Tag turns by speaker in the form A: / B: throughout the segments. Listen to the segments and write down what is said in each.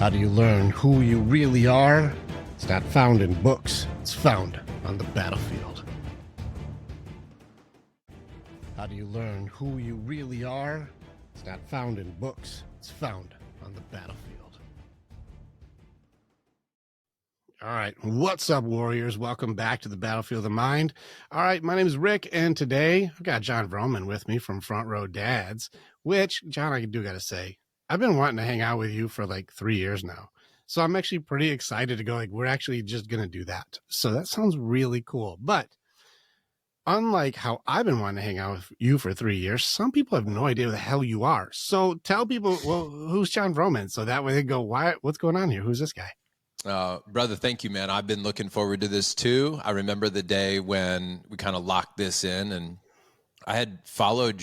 A: How do you learn who you really are? It's not found in books. It's found on the battlefield. How do you learn who you really are? It's not found in books. It's found on the battlefield. All right. What's up, warriors? Welcome back to the Battlefield of the Mind. All right. My name is Rick, and today I've got John Vroman with me from Front Row Dads, which, John, I do got to say, I've been wanting to hang out with you for like 3 years now. So I'm actually pretty excited to go, like, we're actually just going to do that. So that sounds really cool. But unlike how I've been wanting to hang out with you for 3 years, some people have no idea who the hell you are. So tell people, well, who's John Vroman? So that way they go, what's going on here? Who's this guy?
B: Brother, thank you, man. I've been looking forward to this too. I remember the day when we kind of locked this in, and I had followed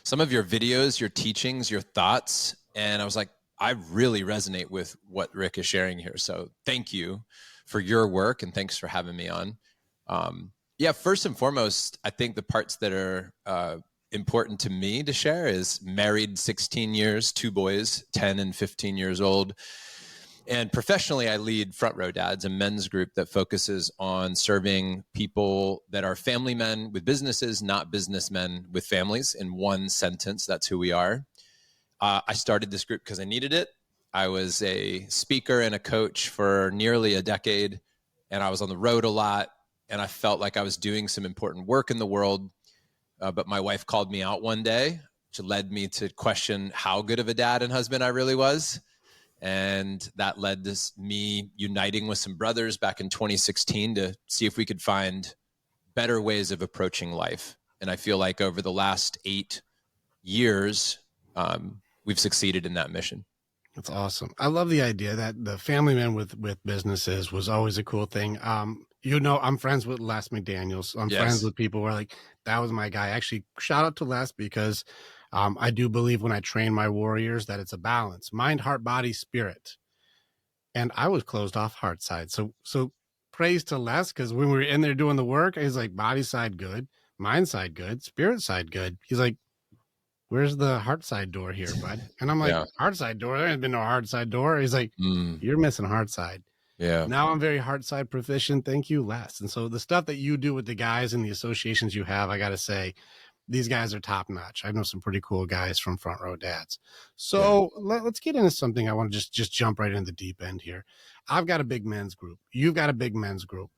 B: some of your videos, your teachings, your thoughts, and I was like, I really resonate with what Rick is sharing here. So thank you for your work, and thanks for having me on. First and foremost, I think the parts that are important to me to share is married 16 years, 2 boys, 10 and 15 years old. And professionally, I lead Front Row Dads, a men's group that focuses on serving people that are family men with businesses, not businessmen with families. In one sentence, that's who we are. I started this group because I needed it. I was a speaker and a coach for nearly a decade, and I was on the road a lot, and I felt like I was doing some important work in the world. But my wife called me out one day, which led me to question how good of a dad and husband I really was. And that led to me uniting with some brothers back in 2016 to see if we could find better ways of approaching life. And I feel like over the last 8 years, we've succeeded in that mission.
A: That's awesome. I love the idea that the family man with businesses was always a cool thing. I'm friends with Les McDaniels. I'm friends with people who are like, that was my guy. Actually, shout out to Les because I do believe when I train my warriors that it's a balance, mind, heart, body, spirit. And I was closed off heart side. So praise to Les, because when we were in there doing the work, he's like, body side good, mind side good, spirit side good. He's like, where's the heart side door here, bud? And I'm like, heart side door? There ain't been no heart side door. He's like, you're missing heart side. Yeah. Now I'm very heart side proficient. Thank you, Les. And so the stuff that you do with the guys and the associations you have, I got to say, these guys are top notch. I know some pretty cool guys from Front Row Dads. So let's get into something. I want to just jump right in the deep end here. I've got a big men's group. You've got a big men's group.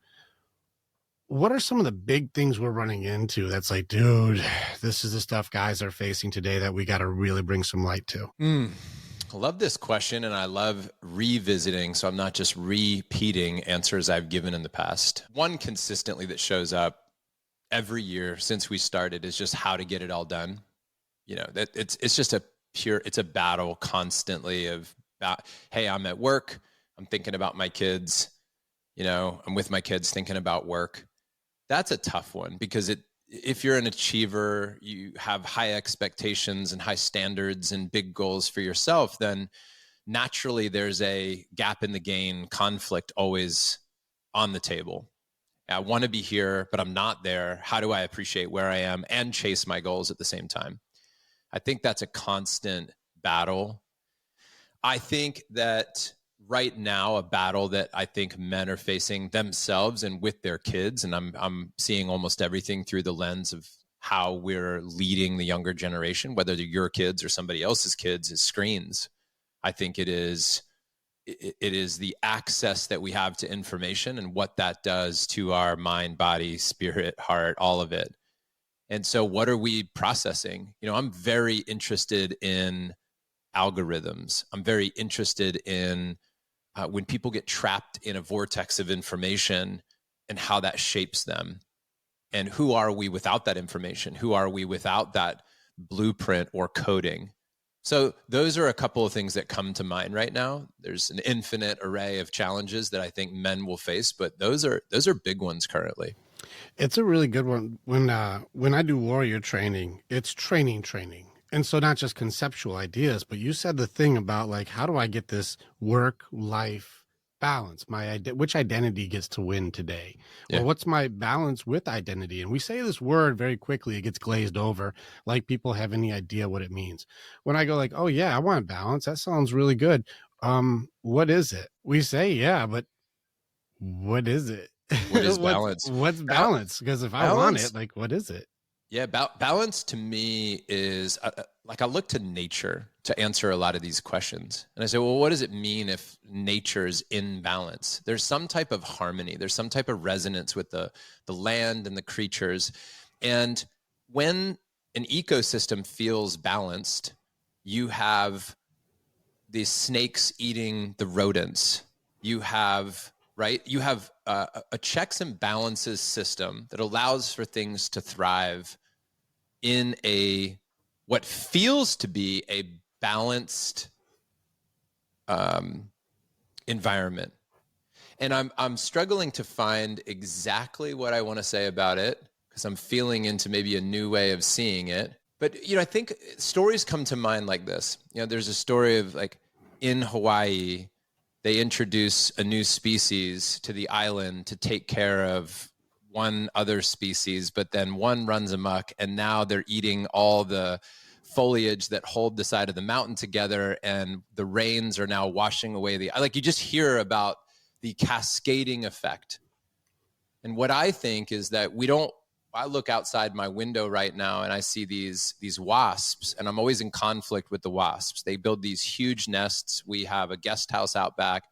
A: What are some of the big things we're running into that's like, dude, this is the stuff guys are facing today that we got to really bring some light to?
B: I love this question, and I love revisiting, so I'm not just repeating answers I've given in the past. One consistently that shows up every year since we started is just how to get it all done. You know, that it's just it's a battle constantly of, hey, I'm at work, I'm thinking about my kids, I'm with my kids thinking about work. That's a tough one because if you're an achiever, you have high expectations and high standards and big goals for yourself, then naturally there's a gap in the gain conflict always on the table. I want to be here, but I'm not there. How do I appreciate where I am and chase my goals at the same time? I think that's a constant battle. I think that right now, a battle that I think men are facing themselves and with their kids, and I'm seeing almost everything through the lens of how we're leading the younger generation, whether they're your kids or somebody else's kids, is screens. I think it is the access that we have to information and what that does to our mind, body, spirit, heart, all of it. And so what are we processing? I'm very interested in algorithms. I'm very interested in when people get trapped in a vortex of information and how that shapes them. And who are we without that information? Who are we without that blueprint or coding? So those are a couple of things that come to mind right now. There's an infinite array of challenges that I think men will face, but those are big ones currently.
A: It's a really good one. When I do warrior training, it's training. And so not just conceptual ideas, but you said the thing about like, how do I get this work-life balance? Which identity gets to win today? Or what's my balance with identity? And we say this word very quickly, it gets glazed over, like people have any idea what it means. When I go like, oh yeah, I want balance, that sounds really good. What is it? We say, yeah, but what is it?
B: What is
A: what's
B: balance?
A: what's balance? Because if I want
B: Balance,
A: it, like, what is it?
B: yeah, balance to me is like I look to nature to answer a lot of these questions. And I say, well, what does it mean if nature is in balance? There's some type of harmony. There's some type of resonance with the land and the creatures. And when an ecosystem feels balanced, you have the snakes eating the rodents. You have, right? You have a checks and balances system that allows for things to thrive in a what feels to be a balanced environment. And I'm struggling to find exactly what I want to say about it because I'm feeling into maybe a new way of seeing it. But I think stories come to mind like this. There's a story of like in Hawaii, they introduce a new species to the island to take care of one other species, but then one runs amok, and now they're eating all the foliage that hold the side of the mountain together, and the rains are now washing away you just hear about the cascading effect. And what I think is that I look outside my window right now and I see these wasps, and I'm always in conflict with the wasps. They build these huge nests. We have a guest house out back.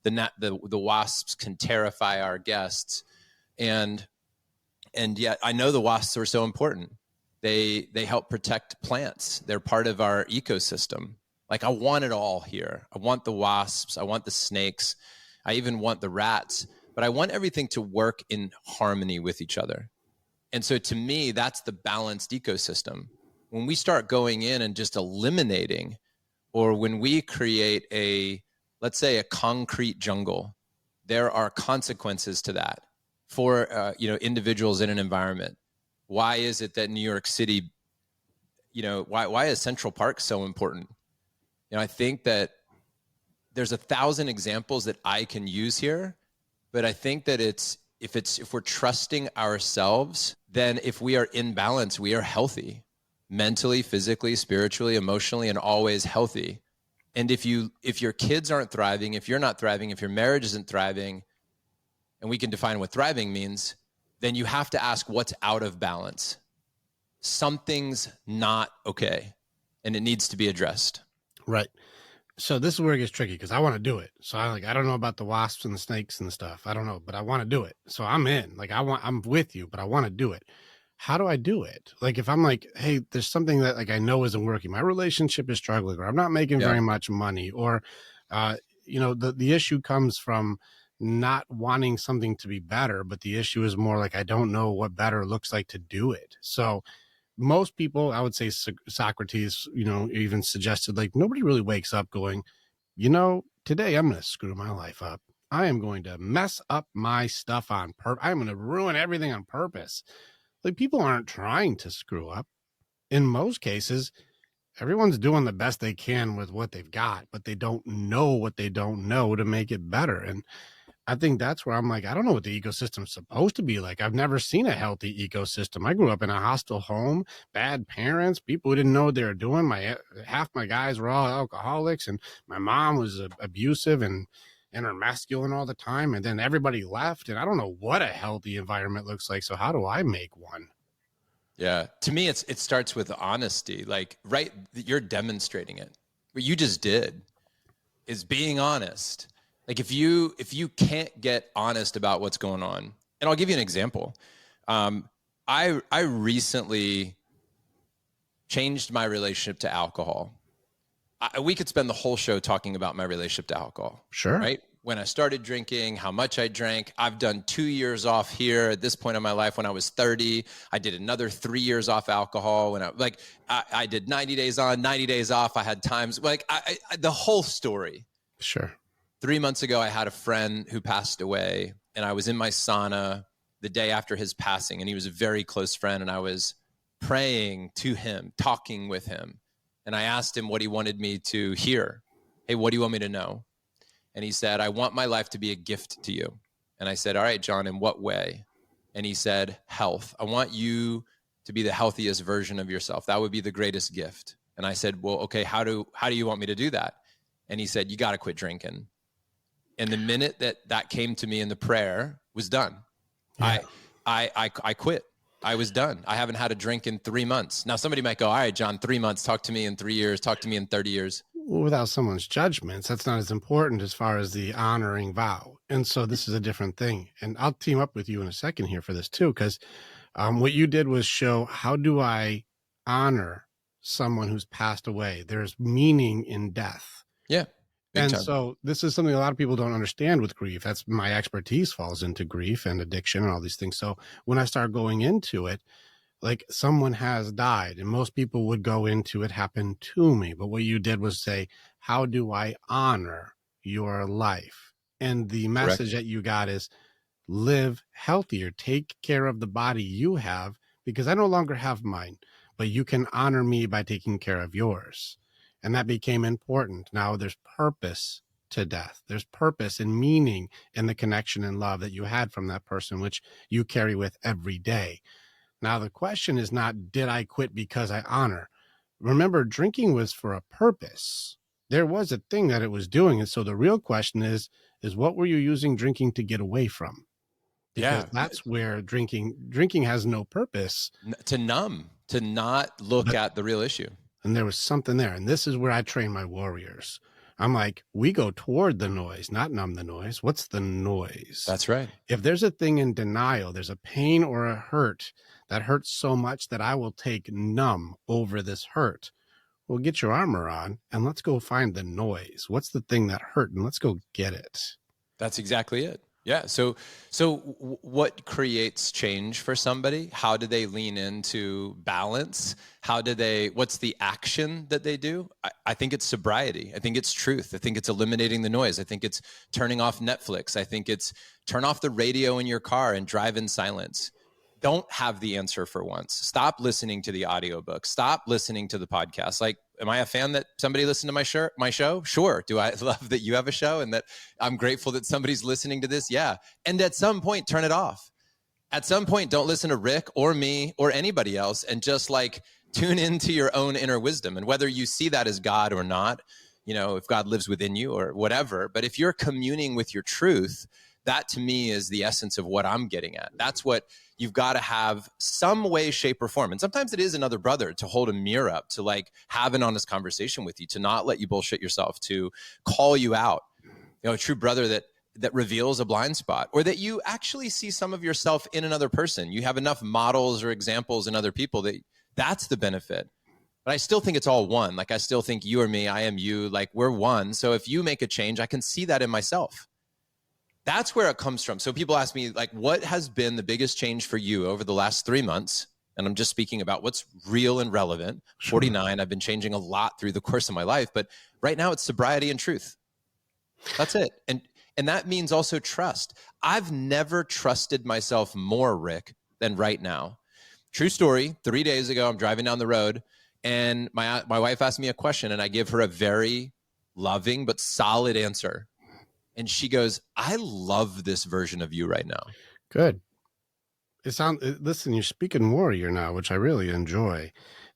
B: The wasps can terrify our guests. And yet I know the wasps are so important. They help protect plants. They're part of our ecosystem. Like I want it all here. I want the wasps. I want the snakes. I even want the rats, but I want everything to work in harmony with each other. And so to me, that's the balanced ecosystem. When we start going in and just eliminating, or when we create let's say a concrete jungle, there are consequences to that for individuals in an environment. Why is it that New York City, why is Central Park so important? I think that there's 1,000 examples that I can use here, but I think that if we're trusting ourselves, then if we are in balance, we are healthy, mentally, physically, spiritually, emotionally, and always healthy. And if your kids aren't thriving, if you're not thriving, if your marriage isn't thriving, and we can define what thriving means, then you have to ask what's out of balance. Something's not okay, and it needs to be addressed.
A: Right. So this is where it gets tricky because I want to do it. So I don't know about the wasps and the snakes and the stuff. I don't know, but I want to do it. So I'm in. Like I'm with you, but I want to do it. How do I do it? Like if I'm like, hey, there's something that like I know isn't working. My relationship is struggling, or I'm not making very much money, or the issue comes from not wanting something to be better, but the issue is more like I don't know what better looks like to do it. So most people, I would say Socrates, even suggested like nobody really wakes up going, today I'm going to screw my life up. I am going to mess up my stuff on purpose. I'm going to ruin everything on purpose. Like people aren't trying to screw up. In most cases, everyone's doing the best they can with what they've got, but they don't know what they don't know to make it better. And I think that's where I'm like, I don't know what the ecosystem's supposed to be like. I've never seen a healthy ecosystem. I grew up in a hostile home, bad parents, people who didn't know what they were doing. Half my guys were all alcoholics, and my mom was abusive and masculine all the time. And then everybody left, and I don't know what a healthy environment looks like. So how do I make one?
B: Yeah. To me, it starts with honesty. Like, right, you're demonstrating it. What you just did is being honest. Like if you can't get honest about what's going on, and I'll give you an example. I recently changed my relationship to alcohol. We could spend the whole show talking about my relationship to alcohol.
A: Sure.
B: Right? When I started drinking, how much I drank. I've done 2 years off here at this point in my life. When I was 30, I did another 3 years off alcohol. When I did 90 days on, 90 days off. I had times like the whole story.
A: Sure.
B: 3 months ago, I had a friend who passed away, and I was in my sauna the day after his passing, and he was a very close friend, and I was praying to him, talking with him, and I asked him what he wanted me to hear. Hey, what do you want me to know? And he said, I want my life to be a gift to you. And I said, all right, John, in what way? And he said, health. I want you to be the healthiest version of yourself. That would be the greatest gift. And I said, well, okay, how do you want me to do that? and he said, you got to quit drinking. And the minute that came to me in the prayer was done.
A: Yeah.
B: I quit. I was done. I haven't had a drink in 3 months. Now somebody might go, all right, John, 3 months, talk to me in 3 years, talk to me in 30 years.
A: Without someone's judgments, that's not as important as far as the honoring vow. And so this is a different thing. And I'll team up with you in a second here for this too, because what you did was show, how do I honor someone who's passed away? There's meaning in death.
B: Yeah.
A: And
B: time.
A: so this is something a lot of people don't understand with grief. That's my expertise, falls into grief and addiction and all these things. So when I start going into it, like someone has died, and most people would go into it happened to me. But what you did was say, how do I honor your life? And the message that you got is live healthier, take care of the body you have, because I no longer have mine, but you can honor me by taking care of yours. And that became important. Now there's purpose to death. There's purpose and meaning in the connection and love that you had from that person, which you carry with every day. Now, the question is not, did I quit because I honor? Remember, drinking was for a purpose. There was a thing that it was doing. And so the real question is what were you using drinking to get away from? Because that's where drinking has no purpose.
B: To numb, to not look at the real issue.
A: And there was something there. And this is where I train my warriors. I'm like, we go toward the noise, not numb the noise. What's the noise?
B: That's right.
A: If there's a thing in denial, there's a pain or a hurt that hurts so much that I will take numb over this hurt. Well, get your armor on and let's go find the noise. What's the thing that hurt? And let's go get it.
B: That's exactly it. Yeah. So what creates change for somebody? How do they lean into balance? What's the action that they do? I think it's sobriety. I think it's truth. I think it's eliminating the noise. I think it's turning off Netflix. I think it's turn off the radio in your car and drive in silence. Don't have the answer for once. Stop listening to the audiobook. Stop listening to the podcast. Like, am I a fan that somebody listened to my show? Sure. Do I love that you have a show and that I'm grateful that somebody's listening to this? Yeah. And at some point, turn it off. At some point, don't listen to Rick or me or anybody else and just like tune into your own inner wisdom. And whether you see that as God or not, if God lives within you or whatever, but if you're communing with your truth, that to me is the essence of what I'm getting at. That's what you've got to have some way, shape, or form. And sometimes it is another brother to hold a mirror up, to like have an honest conversation with you, to not let you bullshit yourself, to call you out. A true brother that reveals a blind spot, or that you actually see some of yourself in another person. You have enough models or examples in other people that's the benefit. But I still think it's all one. Like, I still think you are me, I am you, like we're one. So if you make a change, I can see that in myself. That's where it comes from. So people ask me, like, what has been the biggest change for you over the last 3 months? And I'm just speaking about what's real and relevant. Sure. 49, I've been changing a lot through the course of my life, but right now it's sobriety and truth. That's it. And that means also trust. I've never trusted myself more, Rick, than right now. True story. 3 days ago, I'm driving down the road and my wife asked me a question and I give her a very loving but solid answer. And she goes, I love this version of you right now.
A: Good. Listen, you're speaking warrior now, which I really enjoy.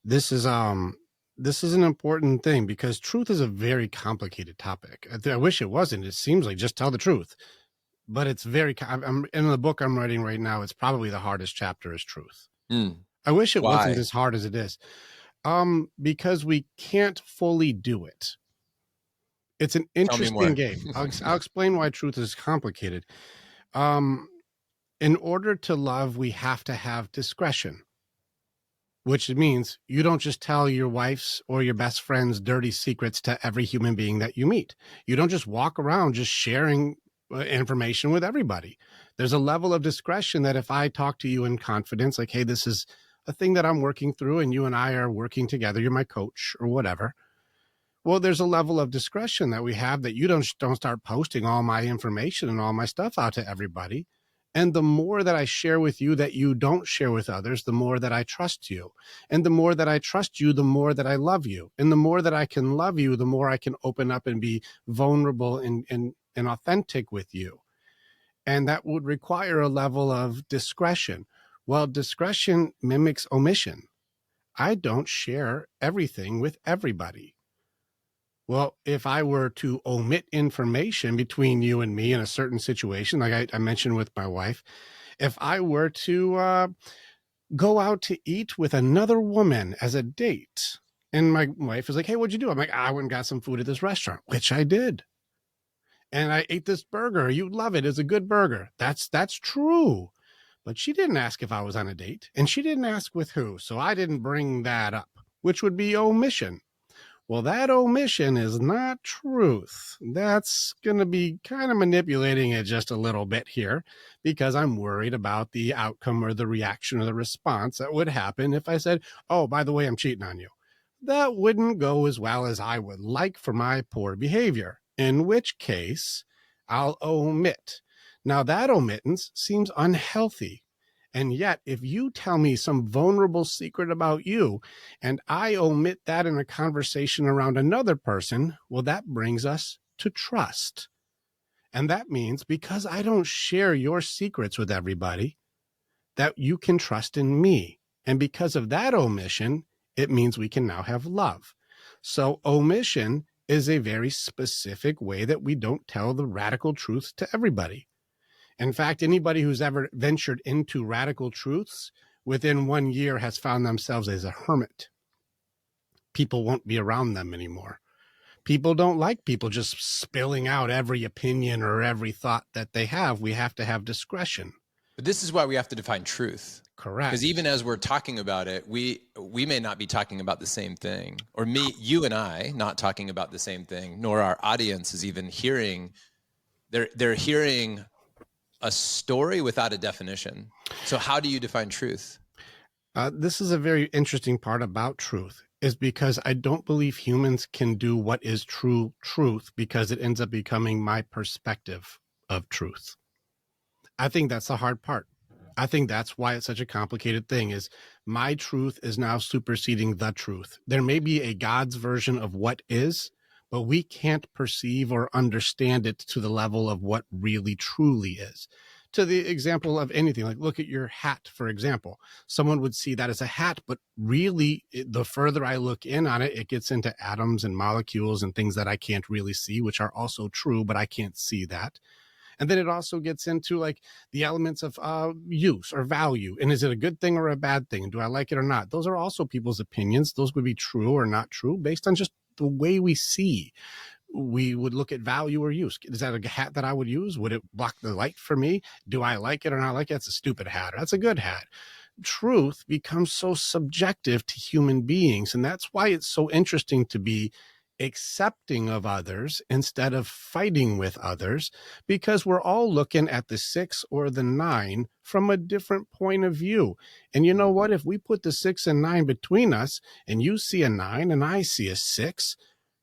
A: This is an important thing because truth is a very complicated topic. I wish it wasn't. It seems like just tell the truth, but it's I'm in the book I'm writing right now. It's probably the hardest chapter is truth. I wish it wasn't as hard as it is. Because we can't fully do it. It's an interesting game. I'll explain why truth is complicated. In order to love, we have to have discretion, which means you don't just tell your wife's or your best friend's dirty secrets to every human being that you meet. You don't just walk around just sharing information with everybody. There's a level of discretion that if I talk to you in confidence, like, hey, this is a thing that I'm working through and you and I are working together, you're my coach or whatever. Well, there's a level of discretion that we have that you don't start posting all my information and all my stuff out to everybody. And the more that I share with you that you don't share with others, the more that I trust you. And the more that I trust you, the more that I love you. And the more that I can love you, the more I can open up and be vulnerable and authentic with you. And that would require a level of discretion. Well, discretion mimics omission. I don't share everything with everybody. Well, if I were to omit information between you and me in a certain situation, like I mentioned with my wife, if I were to go out to eat with another woman as a date, and my wife is like, hey, what'd you do? I'm like, I went and got some food at this restaurant, which I did. And I ate this burger. You'd love it. It's a good burger. That's true. But she didn't ask if I was on a date, and she didn't ask with who. So I didn't bring that up, which would be omission. Well, that omission is not truth. That's going to be kind of manipulating it just a little bit here because I'm worried about the outcome or the reaction or the response that would happen if I said, oh, by the way, I'm cheating on you. That wouldn't go as well as I would like for my poor behavior, in which case I'll omit. Now, that omittance seems unhealthy. And yet, if you tell me some vulnerable secret about you and I omit that in a conversation around another person, well, that brings us to trust. And that means because I don't share your secrets with everybody, that you can trust in me. And because of that omission, it means we can now have love. So omission is a very specific way that we don't tell the radical truth to everybody. In fact, anybody who's ever ventured into radical truths within 1 year has found themselves as a hermit. People won't be around them anymore. People don't like people just spilling out every opinion or every thought that they have. We have to have discretion.
B: But this is why we have to define truth.
A: Correct.
B: Because even as we're talking about it, we may not be talking about the same thing, or you and I not talking about the same thing, nor our audience is even hearing. They're hearing a story without a definition. So how do you define truth?
A: This is a very interesting part about truth, is because I don't believe humans can do what is true truth because it ends up becoming my perspective of truth. I think that's the hard part. I think that's why it's such a complicated thing, is my truth is now superseding the truth. There may be a God's version of what is, but we can't perceive or understand it to the level of what really truly is. To the example of anything, like look at your hat, for example. Someone would see that as a hat, but really the further I look in on it, it gets into atoms and molecules and things that I can't really see, which are also true, but I can't see that. And then it also gets into like the elements of use or value. And is it a good thing or a bad thing? And do I like it or not? Those are also people's opinions. Those would be true or not true based on just the way we see. We would look at value or use. Is that a hat that I would use? Would it block the light for me? Do I like it or not like it? That's a stupid hat. Or that's a good hat. Truth becomes so subjective to human beings. And that's why it's so interesting to be accepting of others instead of fighting with others, because we're all looking at the 6 or the 9 from a different point of view. And you know what? If we put the 6 and 9 between us and you see a 9 and I see a 6,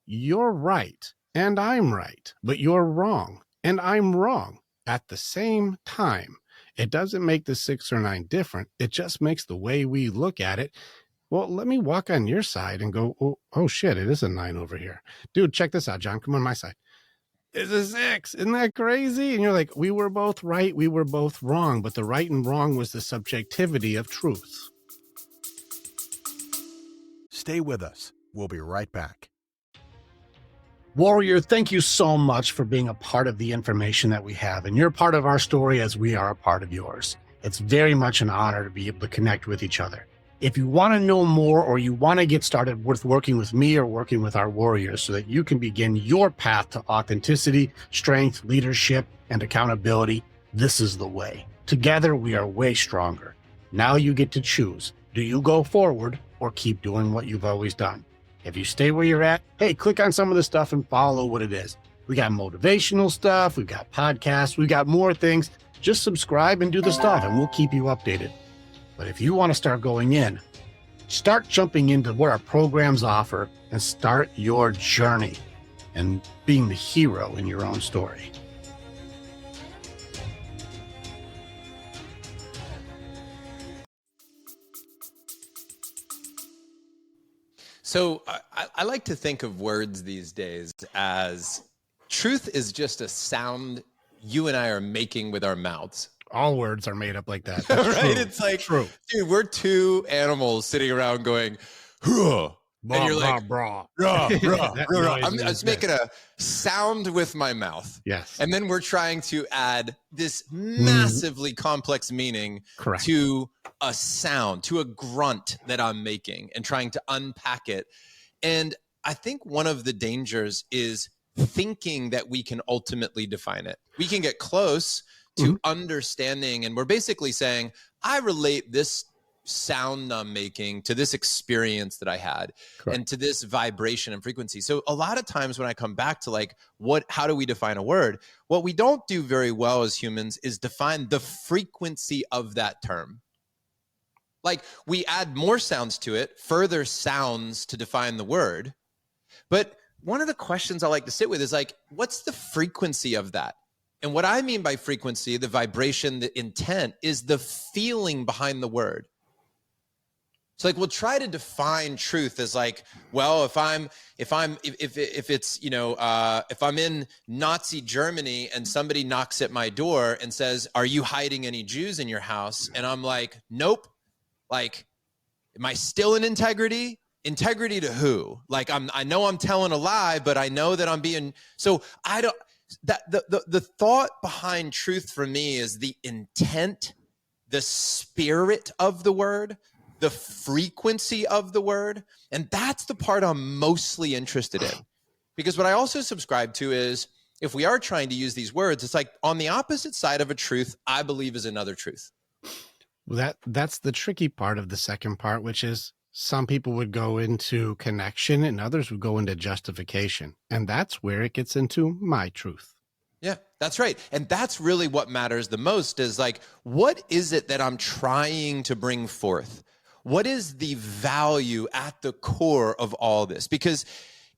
A: you're right and I'm right, but you're wrong and I'm wrong at the same time. It doesn't make the 6 or 9 different. It just makes the way we look at it. Well, let me walk on your side and go, oh shit, it is a 9 over here. Dude, check this out, John. Come on my side. It's a 6. Isn't that crazy? And you're like, we were both right. We were both wrong. But the right and wrong was the subjectivity of truth.
C: Stay with us. We'll be right back.
A: Warrior, thank you so much for being a part of the information that we have. And you're part of our story as we are a part of yours. It's very much an honor to be able to connect with each other. If you want to know more or you want to get started with working with me or working with our warriors so that you can begin your path to authenticity, strength, leadership, and accountability, this is the way. Together, we are way stronger. Now you get to choose. Do you go forward or keep doing what you've always done? If you stay where you're at, hey, click on some of the stuff and follow what it is. We got motivational stuff. We've got podcasts. We've got more things. Just subscribe and do the stuff and we'll keep you updated. But if you want to start going in, start jumping into what our programs offer and start your journey and being the hero in your own story.
B: So I like to think of words these days as truth is just a sound you and I are making with our mouths.
A: All words are made up like that. That's
B: right?
A: True.
B: It's like,
A: true.
B: Dude, we're two animals sitting around going, huh, And
A: Blah,
B: you're like,
A: blah, blah.
B: rah, rah,
A: That
B: rah, rah.
A: noise
B: I'm
A: is
B: just making a sound with my mouth.
A: yes.
B: And then we're trying to add this
A: Mhm.
B: massively complex meaning
A: Correct.
B: to a sound, to a grunt that I'm making and trying to unpack it. And I think one of the dangers is thinking that we can ultimately define it. We can get close to understanding, and we're basically saying, I relate this sound I'm making to this experience that I had.
A: Correct.
B: And to this vibration and frequency. So a lot of times when I come back to like, how do we define a word? What we don't do very well as humans is define the frequency of that term. Like we add more sounds to it, further sounds to define the word. But one of the questions I like to sit with is like, what's the frequency of that? And what I mean by frequency, the vibration, the intent, is the feeling behind the word. So like we'll try to define truth as like, well, if I'm in Nazi Germany and somebody knocks at my door and says, "Are you hiding any Jews in your house?" And I'm like, "Nope." Like, am I still in integrity? Integrity to who? Like I know I'm telling a lie, but I know that I'm being, so I don't, that the thought behind truth for me is the intent, the spirit of the word, the frequency of the word. And that's the part I'm mostly interested in. Because what I also subscribe to is if we are trying to use these words, it's like on the opposite side of a truth, I believe is another truth.
A: Well, that's the tricky part of the second part, which is some people would go into connection and others would go into justification. And that's where it gets into my truth.
B: Yeah, that's right. And that's really what matters the most is like, what is it that I'm trying to bring forth? What is the value at the core of all this? Because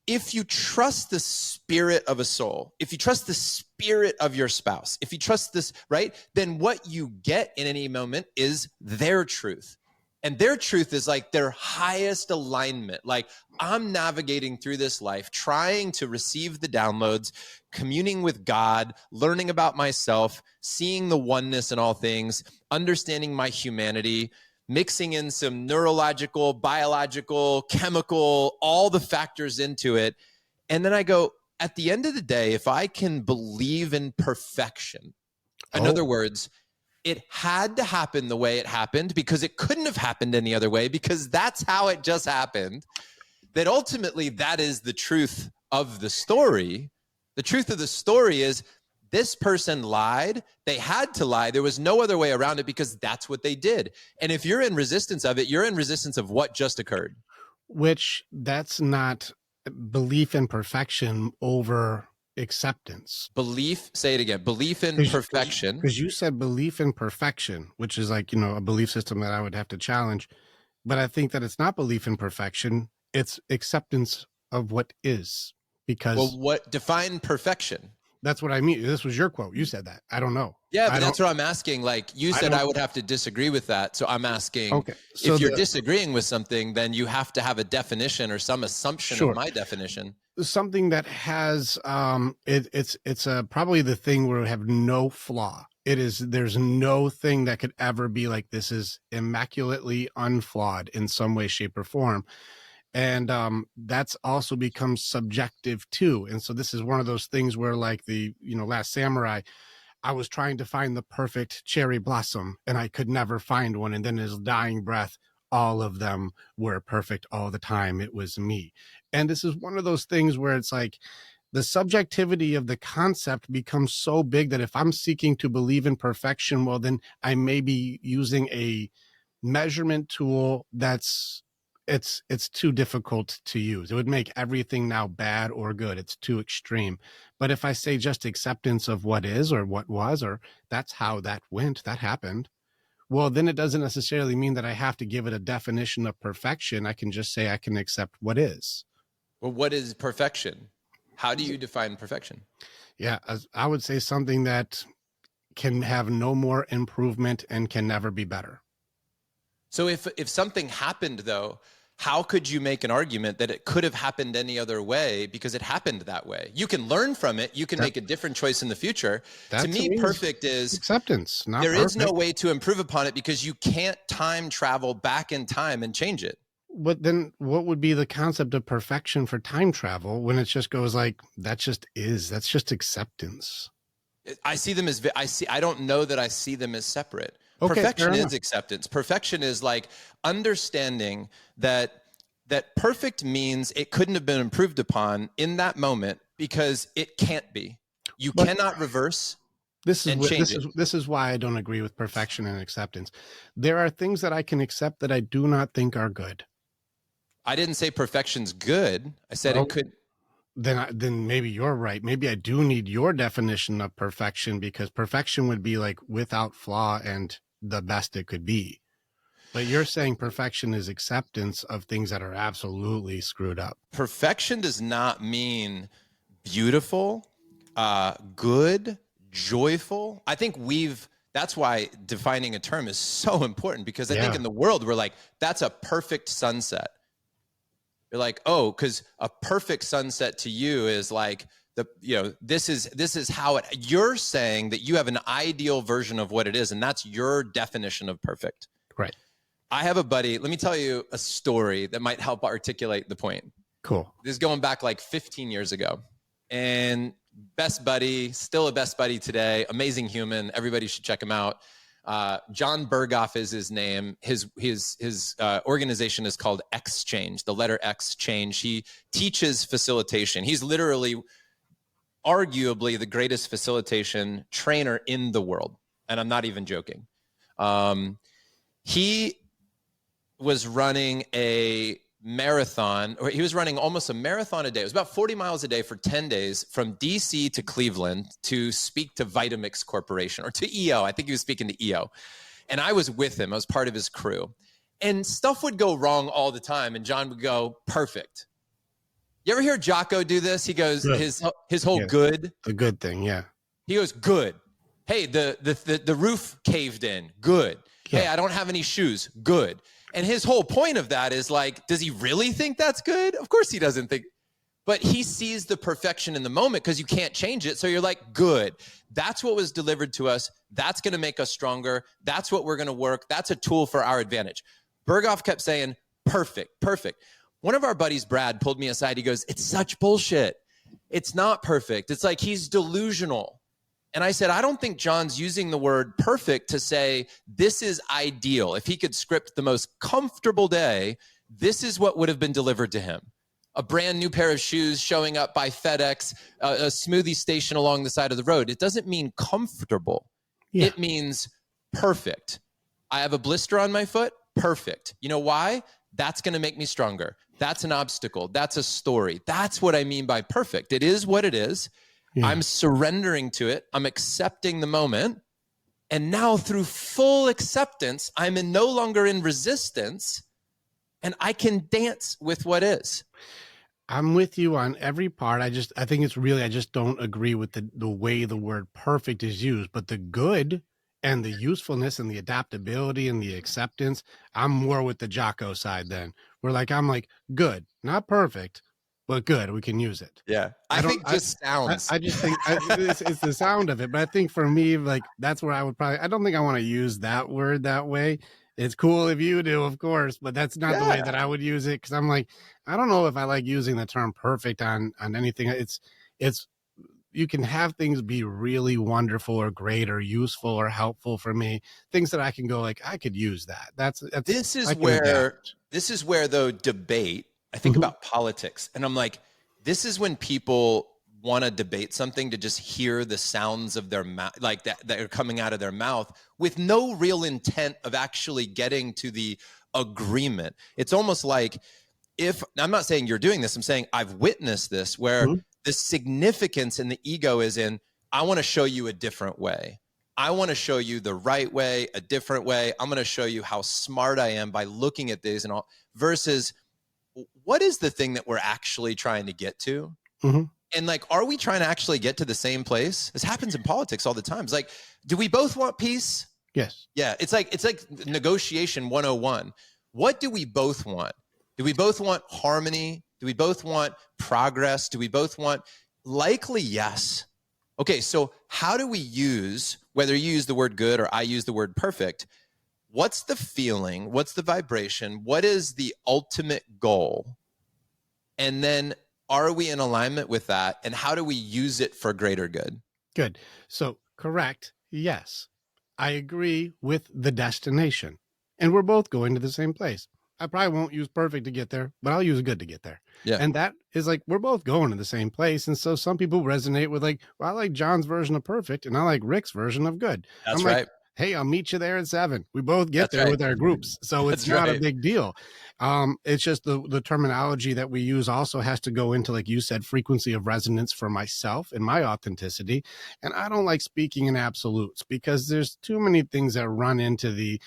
B: if you trust the spirit of a soul, if you trust the spirit of your spouse, if you trust this, right, then what you get in any moment is their truth. And their truth is like their highest alignment. Like I'm navigating through this life, trying to receive the downloads, communing with God, learning about myself, seeing the oneness in all things, understanding my humanity, mixing in some neurological, biological, chemical, all the factors into it. And then I go, at the end of the day, if I can believe in perfection, in other words, it had to happen the way it happened because it couldn't have happened any other way because that's how it just happened, that ultimately that is the truth of the story. The truth of the story is this person lied. They had to lie. There was no other way around it because that's what they did. And if you're in resistance of it, you're in resistance of what just occurred.
A: Which that's not belief in perfection over acceptance.
B: Say it again, belief in perfection.
A: Because you said belief in perfection, which is like, a belief system that I would have to challenge. But I think that it's not belief in perfection. It's acceptance of what is. Because
B: what define perfection?
A: That's what I mean. This was your quote. You said that. I don't know.
B: Yeah, but that's what I'm asking. Like you said, I would have to disagree with that. So I'm asking, okay, so if you're disagreeing with something, then you have to have a definition or some assumption of my definition.
A: Something that has, it's probably the thing where we have no flaw. There's no thing that could ever be like, this is immaculately unflawed in some way, shape, or form. And that's also becomes subjective too. And so this is one of those things where like the, Last Samurai, I was trying to find the perfect cherry blossom and I could never find one. And then his dying breath, all of them were perfect all the time. It was me. And this is one of those things where it's like the subjectivity of the concept becomes so big that if I'm seeking to believe in perfection, well, then I may be using a measurement tool that's it's too difficult to use. It would make everything now bad or good. It's too extreme. But if I say just acceptance of what is or what was, or that's how that went, that happened, well, then it doesn't necessarily mean that I have to give it a definition of perfection. I can just say I can accept what is.
B: Well, what is perfection? How do you define perfection?
A: Yeah, I would say something that can have no more improvement and can never be better.
B: So if something happened, though, how could you make an argument that it could have happened any other way because it happened that way? You can learn from it. You can make a different choice in the future. To me, perfect is acceptance. There is no way to improve upon it because you can't time travel back in time and change it.
A: But then what would be the concept of perfection for time travel when it just goes like, that just is, that's just acceptance.
B: I see them as, I don't know that I see them as separate.
A: Okay, fair
B: Perfection is
A: enough.
B: acceptance. Perfection is like understanding that perfect means it couldn't have been improved upon in that moment because it can't be. You
A: But
B: cannot reverse
A: this is
B: and
A: what
B: change it.
A: this is why I don't agree with perfection and acceptance. There are things that I can accept that I do not think are good.
B: I didn't say perfection's good. I said
A: Well,
B: it could.
A: then maybe you're right. Maybe I do need your definition of perfection, because perfection would be like without flaw and the best it could be. But you're saying perfection is acceptance of things that are absolutely screwed up.
B: Perfection does not mean beautiful, good, joyful. I think that's why defining a term is so important, because I think in the world we're like, that's a perfect sunset. You're like, oh, because a perfect sunset to you is like this is how it. You're saying that you have an ideal version of what it is, and that's your definition of perfect.
A: Right.
B: I have a buddy. Let me tell you a story that might help articulate the point.
A: Cool.
B: This is going back like 15 years ago, and best buddy, still a best buddy today. Amazing human. Everybody should check him out. John Berghoff is his name. His organization is called Exchange, the letter X Change. He teaches facilitation. He's literally, arguably, the greatest facilitation trainer in the world. And I'm not even joking. He was running a marathon, or he was running almost a marathon a day. It was about 40 miles a day for 10 days from DC to Cleveland to speak to Vitamix Corporation, or to EO. I think he was speaking to EO. And I was with him. I was part of his crew. And stuff would go wrong all the time. And John would go, perfect. You ever hear Jocko do this? He goes, good. his whole good.
A: The good thing, yeah.
B: He goes, good. Hey, the roof caved in. Good. Yeah. Hey, I don't have any shoes. Good. And his whole point of that is like, does he really think that's good? Of course he doesn't think, but he sees the perfection in the moment because you can't change it. So you're like, good. That's what was delivered to us. That's going to make us stronger. That's what we're going to work. That's a tool for our advantage. Berghoff kept saying, perfect, perfect. One of our buddies, Brad, pulled me aside. He goes, it's such bullshit. It's not perfect. It's like he's delusional. And I said, I don't think John's using the word perfect to say this is ideal. If he could script the most comfortable day, this is what would have been delivered to him. A brand new pair of shoes showing up by FedEx, a smoothie station along the side of the road. It doesn't mean comfortable. Yeah. It means perfect. I have a blister on my foot. Perfect. You know why? That's going to make me stronger. That's an obstacle. That's a story. That's what I mean by perfect. It is what it is. Yeah. I'm surrendering to it. I'm accepting the moment. And now through full acceptance, I'm no longer in resistance, and I can dance with what is.
A: I'm with you on every part. I think it's really, I just don't agree with the way the word perfect is used, but the good and the usefulness and the adaptability and the acceptance, I'm more with the Jocko side then. I'm like, good, not perfect, but good, we can use it.
B: Yeah. I think just sounds.
A: I just think it's the sound of it. But I think for me, like, that's where I would I don't think I want to use that word that way. It's cool if you do, of course, but that's not the way that I would use it. Cause I'm like, I don't know if I like using the term perfect on anything. It's, you can have things be really wonderful or great or useful or helpful for me. Things that I can go like, I could use that. This
B: is where though debate, I think about politics, and I'm like, this is when people want to debate something to just hear the sounds of their mouth, like that are coming out of their mouth with no real intent of actually getting to the agreement. It's almost like, I'm not saying you're doing this, I'm saying I've witnessed this where the significance in the ego is in, I want to show you a different way. I want to show you the right way, a different way. I'm going to show you how smart I am by looking at these and all, versus what is the thing that we're actually trying to get to? And like, are we trying to actually get to the same place? This happens in politics all the time. It's like, do we both want peace?
A: Yes.
B: Yeah. It's like negotiation 101. What do we both want? Do we both want harmony? Do we both want progress? Do we both want, likely yes. Okay. So how do we use, whether you use the word good or I use the word perfect, What's the feeling? What's the vibration? What is the ultimate goal? And then are we in alignment with that? And how do we use it for greater good?
A: Good. So, correct. Yes. I agree with the destination. And we're both going to the same place. I probably won't use perfect to get there, but I'll use good to get there.
B: Yeah.
A: And that is like, we're both going to the same place. And so some people resonate with like, well, I like John's version of perfect and I like Rick's version of good.
B: That's
A: I'm
B: right.
A: like, hey, I'll meet you there at 7. We both get
B: That's
A: there
B: right.
A: with our groups. So it's not a big deal. It's just the terminology that we use also has to go into, like you said, frequency of resonance for myself and my authenticity. And I don't like speaking in absolutes because there's too many things that run into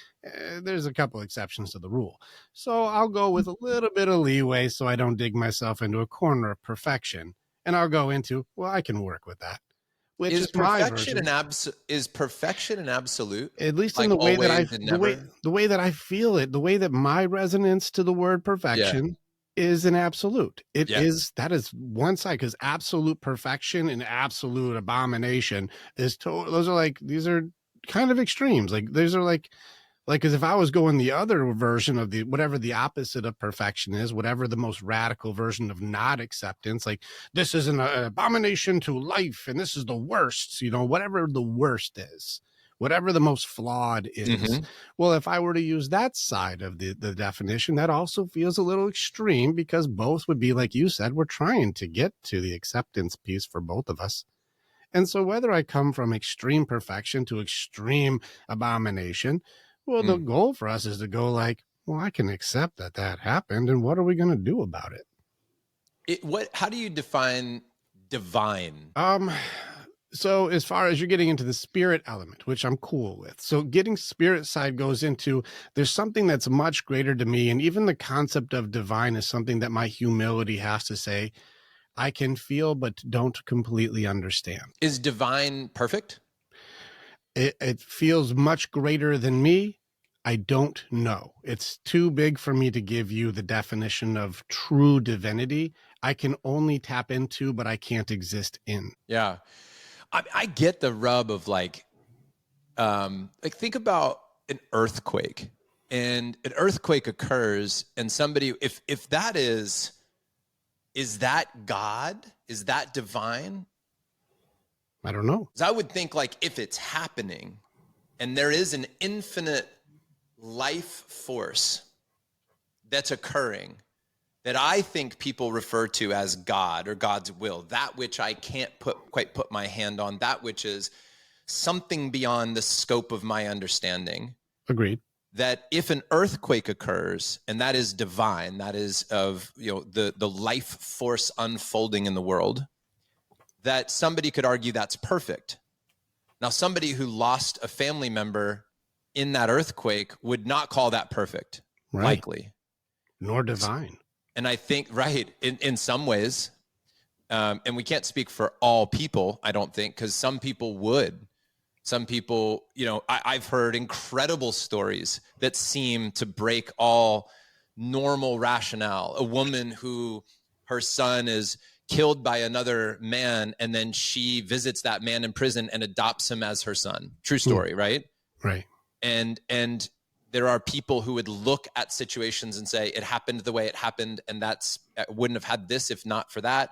A: there's a couple exceptions to the rule. So I'll go with a little bit of leeway so I don't dig myself into a corner of perfection. And I'll go into, well, I can work with that. Which is
B: perfection is perfection an absolute?
A: At least in the way that the way that I feel it, the way that my resonance to the word perfection is an absolute. That is one side, because absolute perfection and absolute abomination these are kind of extremes. Like these are like, because if I was going the other version of whatever the opposite of perfection is, whatever the most radical version of not acceptance, like this is an abomination to life and this is the worst, whatever the worst is, whatever the most flawed is. Mm-hmm. Well, if I were to use that side of the definition, that also feels a little extreme, because both would be, like you said, we're trying to get to the acceptance piece for both of us. And so whether I come from extreme perfection to extreme abomination, well, the goal for us is to go like, well, I can accept that happened, and what are we going to do about it?
B: How do you define divine?
A: So as far as you're getting into the spirit element, which I'm cool with. So getting spirit side goes into, there's something that's much greater to me. And even the concept of divine is something that my humility has to say, I can feel, but don't completely understand.
B: Is divine perfect?
A: It feels much greater than me. I don't know. It's too big for me to give you the definition of true divinity. I can only tap into, but I can't exist in.
B: Yeah. I get the rub of like think about an earthquake, and an earthquake occurs and somebody, if that is that God? Is that divine?
A: I don't know.
B: I would think, like, if it's happening and there is an infinite life force that's occurring that I think people refer to as God or God's will, that which I can't quite put my hand on, that which is something beyond the scope of my understanding.
A: Agreed.
B: That if an earthquake occurs, and that is divine, that is of the life force unfolding in the world, that somebody could argue that's perfect. Now, somebody who lost a family member in that earthquake would not call that perfect, likely.
A: Nor divine.
B: And I think, in some ways, and we can't speak for all people, I don't think, because some people would. Some people, I've heard incredible stories that seem to break all normal rationale. A woman who her son is killed by another man, and then she visits that man in prison and adopts him as her son. True story, right?
A: Right.
B: And there are people who would look at situations and say, it happened the way it happened, and wouldn't have had this if not for that.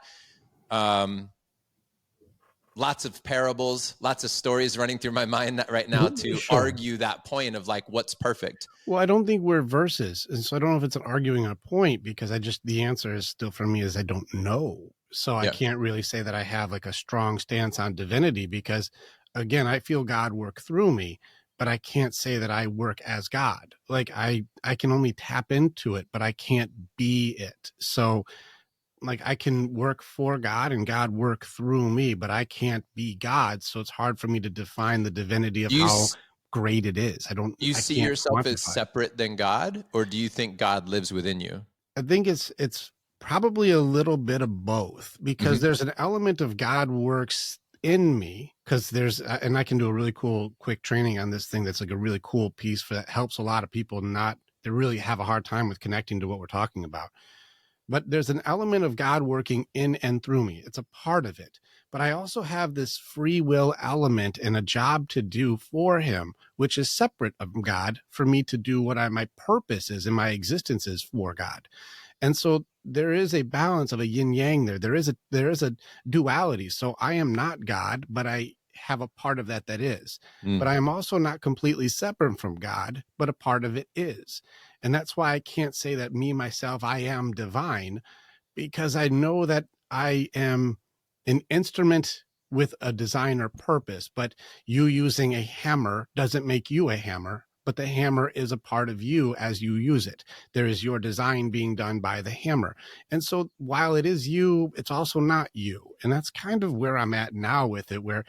B: Lots of parables, lots of stories running through my mind right now to argue that point of like, what's perfect?
A: Well, I don't think we're verses. And so I don't know if it's an arguing a point, because the answer is still for me is I don't know. So I can't really say that I have like a strong stance on divinity, because again, I feel God work through me, but I can't say that I work as God. Like I can only tap into it, but I can't be it. So like I can work for God and God work through me, but I can't be God. So it's hard for me to define the divinity of how great it is.
B: You see yourself as separate than God, or do you think God lives within you?
A: I think it's probably a little bit of both, because there's an element of God works in me, because and I can do a really cool quick training on this thing that's like a really cool piece that helps a lot of people they really have a hard time with connecting to what we're talking about. But there's an element of God working in and through me. It's a part of it. but I also have this free will element and a job to do for him, which is separate from God, for me to do what my purpose is and my existence is for God. And so there is a balance of a yin yang there. There is a duality. So I am not God, but I have a part of that is. But I am also not completely separate from God, but a part of it is. And that's why I can't say that me, myself, I am divine, because I know that I am an instrument with a design or purpose, but you using a hammer doesn't make you a hammer, but the hammer is a part of you as you use it. There is your design being done by the hammer. And so while it is you, it's also not you. And that's kind of where I'm at now with it, where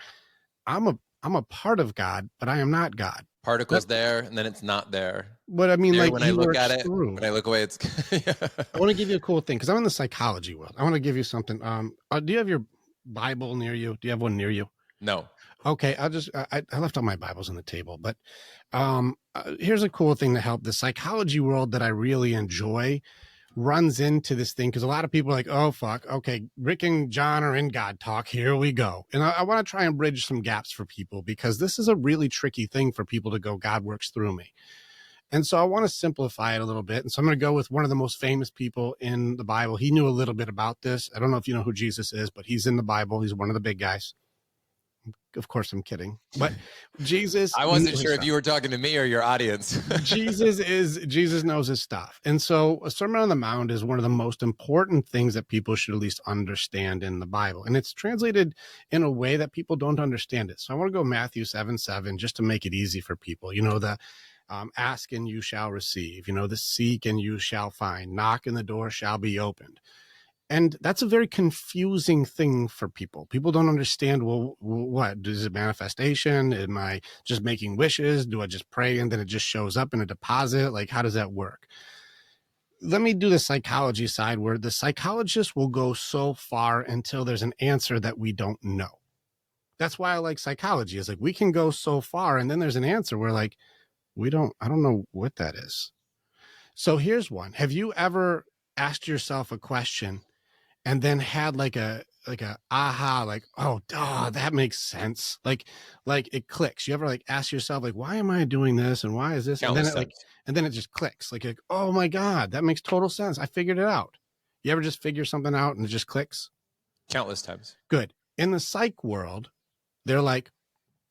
A: I'm a part of God, but I am not God.
B: Particles there, and then it's not there.
A: But I mean,
B: there,
A: like,
B: when
A: he
B: I look
A: works
B: at it,
A: through.
B: when I look away, it's.
A: I want to give you a cool thing, because I'm in the psychology world. I want to give you something. Do you have your Bible near you? Do you have one near you?
B: No.
A: Okay, I left all my Bibles on the table, but here's a cool thing to help. The psychology world that I really enjoy runs into this thing, because a lot of people are like, oh, fuck, okay, Rick and John are in God talk, here we go. And I want to try and bridge some gaps for people, because this is a really tricky thing for people to go, God works through me. And so I want to simplify it a little bit. And so I'm going to go with one of the most famous people in the Bible. He knew a little bit about this. I don't know if you know who Jesus is, but he's in the Bible. He's one of the big guys. Of course, I'm kidding. But Jesus.
B: I wasn't sure if you were talking to me or your audience.
A: Jesus knows his stuff. And so a Sermon on the Mount is one of the most important things that people should at least understand in the Bible. And it's translated in a way that people don't understand it. So I want to go Matthew 7:7, just to make it easy for people. You know, the ask and you shall receive, you know, the seek and you shall find, knock and the door shall be opened. And that's a very confusing thing for people. People don't understand, well, what? Is it manifestation? Am I just making wishes? Do I just pray and then it just shows up in a deposit? Like, how does that work? Let me do the psychology side, where the psychologist will go so far until there's an answer that we don't know. That's why I like psychology. Is like, we can go so far and then there's an answer where, like, I don't know what that is. So here's one. Have you ever asked yourself a question and then had like a aha, like, oh, duh, that makes sense. Like it clicks. You ever like ask yourself, like, why am I doing this? And why is this? And then it just clicks. Like, oh my God, that makes total sense. I figured it out. You ever just figure something out and it just clicks?
B: Countless times.
A: Good. In the psych world, they're like,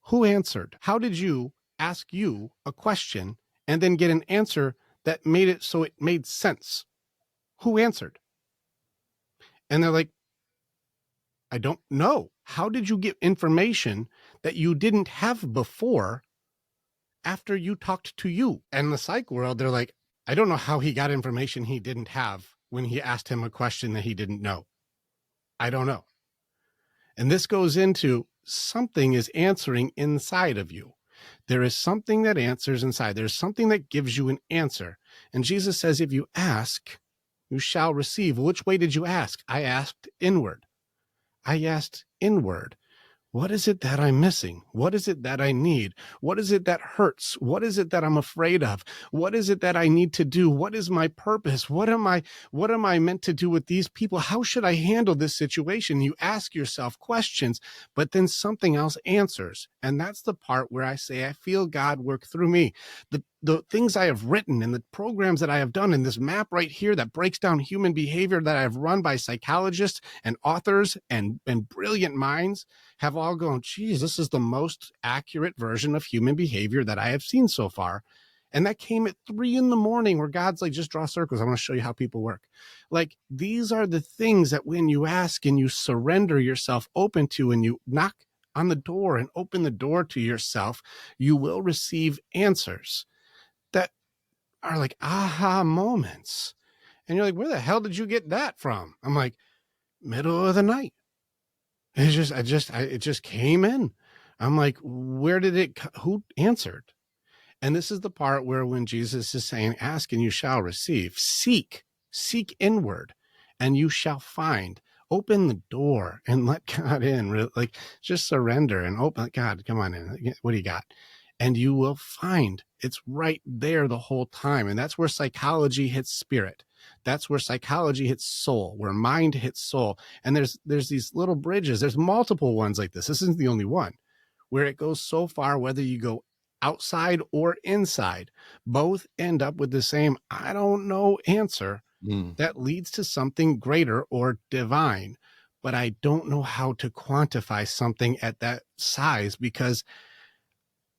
A: who answered? How did you ask you a question and then get an answer that made it so it made sense? Who answered? And they're like, I don't know. How did you get information that you didn't have before after you talked to you? And in the psych world, they're like, I don't know how he got information he didn't have when he asked him a question that he didn't know. I don't know. And this goes into something is answering inside of you. There is something that answers inside. There's something that gives you an answer. And Jesus says, if you ask, you shall receive. Which way did you ask? I asked inward. I asked inward. What is it that I'm missing? What is it that I need? What is it that hurts? What is it that I'm afraid of? What is it that I need to do? What is my purpose? What am I meant to do with these people? How should I handle this situation? You ask yourself questions, but then something else answers. And that's the part where I say, I feel God work through me. The things I have written and the programs that I have done, and this map right here that breaks down human behavior that I've run by psychologists and authors and brilliant minds, have all gone, geez, this is the most accurate version of human behavior that I have seen so far. And that came at 3 a.m, where God's like, just draw circles. I want to show you how people work. Like, these are the things that when you ask and you surrender yourself open to, and you knock on the door and open the door to yourself, you will receive answers that are like aha moments. And you're like, where the hell did you get that from? I'm like, middle of the night. It just came in. I'm like, where did it, who answered? And this is the part where when Jesus is saying, ask and you shall receive, seek inward and you shall find. Open the door and let God in. Like, just surrender and open. God, come on in. What do you got? and you will find it's right there the whole time. And that's where psychology hits spirit. That's where psychology hits soul, where mind hits soul. And there's these little bridges. There's multiple ones like this. This isn't the only one where it goes so far, whether you go outside or inside, both end up with the same, I don't know answer that leads to something greater or divine. But I don't know how to quantify something at that size because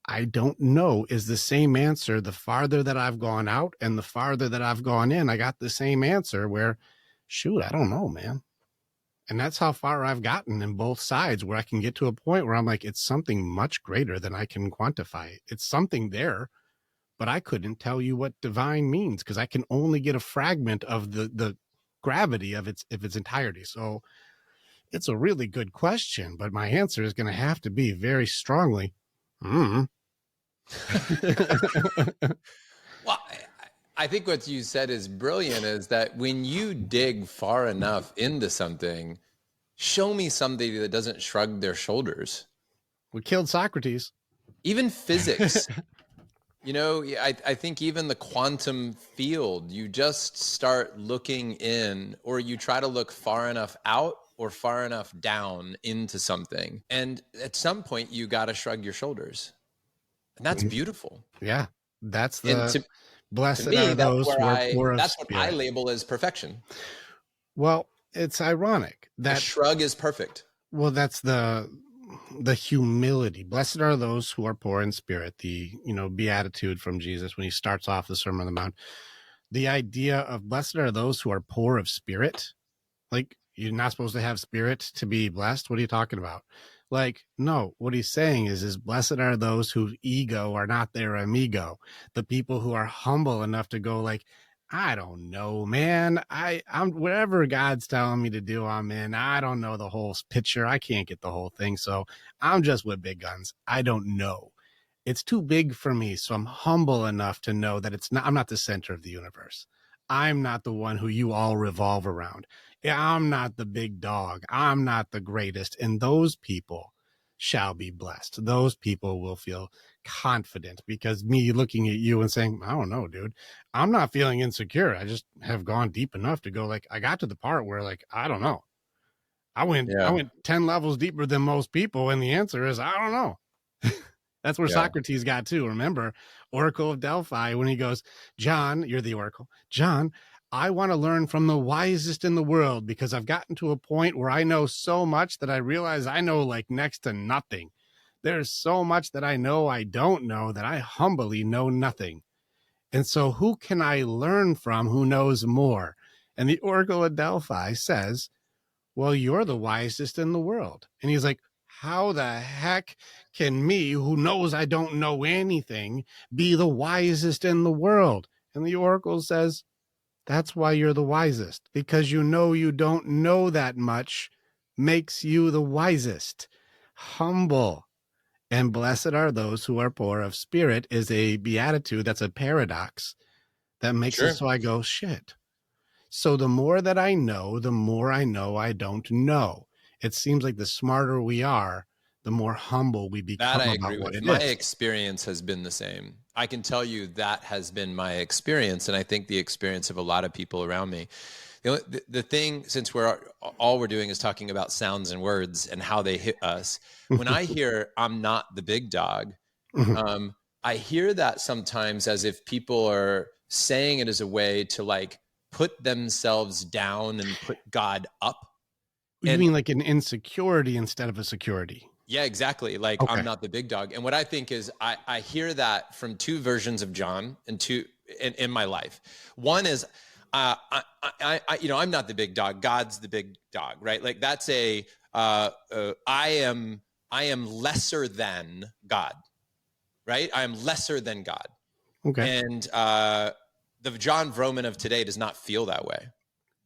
A: I don't know is the same answer. The farther that I've gone out and the farther that I've gone in, I got the same answer where, shoot, I don't know, man. And that's how far I've gotten in both sides, where I can get to a point where I'm like, it's something much greater than I can quantify. It's something there, but I couldn't tell you what divine means because I can only get a fragment of the gravity of its entirety. So it's a really good question, but my answer is going to have to be very strongly.
B: Well, I think what you said is brilliant, is that when you dig far enough into something, show me somebody that doesn't shrug their shoulders.
A: We killed Socrates.
B: Even physics. I think even the quantum field, you just start looking in, or you try to look far enough out or far enough down into something. And at some point you got to shrug your shoulders. And that's beautiful.
A: Yeah. That's the blessed
B: me,
A: are those who are poor of
B: that's
A: spirit.
B: what I label as perfection.
A: Well, it's ironic that
B: a shrug is perfect.
A: Well, that's the humility. Blessed are those who are poor in spirit. The, beatitude from Jesus when he starts off the Sermon on the Mount. The idea of blessed are those who are poor of spirit. Like, you're not supposed to have spirit to be blessed. What are you talking about? Like, no, what he's saying is blessed are those whose ego are not their amigo. The people who are humble enough to go like, I don't know, man. I'm whatever God's telling me to do, I'm in. I don't know the whole picture. I can't get the whole thing. So I'm just with big guns. I don't know. It's too big for me. So I'm humble enough to know that I'm not the center of the universe. I'm not the one who you all revolve around. I'm not the big dog. I'm not the greatest. And those people shall be blessed. Those people will feel confident because me looking at you and saying, I don't know, dude, I'm not feeling insecure. I just have gone deep enough to go like, I got to the part where like, I don't know. I went 10 levels deeper than most people. And the answer is, I don't know. That's where Socrates got to. Remember, Oracle of Delphi, when he goes, John, you're the Oracle. John, I want to learn from the wisest in the world because I've gotten to a point where I know so much that I realize I know like next to nothing. There's so much that I know I don't know that I humbly know nothing. And so who can I learn from who knows more? And the Oracle of Delphi says, well, you're the wisest in the world. And he's like, how the heck can me, who knows I don't know anything, be the wisest in the world? And the Oracle says, that's why you're the wisest, because you don't know that much makes you the wisest. Humble and blessed are those who are poor of spirit is a beatitude. That's a paradox that makes it so I go, shit. So the more that I know, the more I know I don't know. It seems like the smarter we are, the more humble we become about what it is.
B: My experience has been the same. I can tell you that has been my experience, and I think the experience of a lot of people around me. The thing, since all we're doing is talking about sounds and words and how they hit us, when I hear I'm not the big dog, I hear that sometimes as if people are saying it as a way to like put themselves down and put God up.
A: You mean like an insecurity instead of a security?
B: Yeah, exactly. Like, okay. I'm not the big dog. And what I think is I hear that from two versions of John and in my life. One is, I'm not the big dog. God's the big dog, right? Like that's I am lesser than God, right? I am lesser than God.
A: Okay.
B: And the John Vroman of today does not feel that way.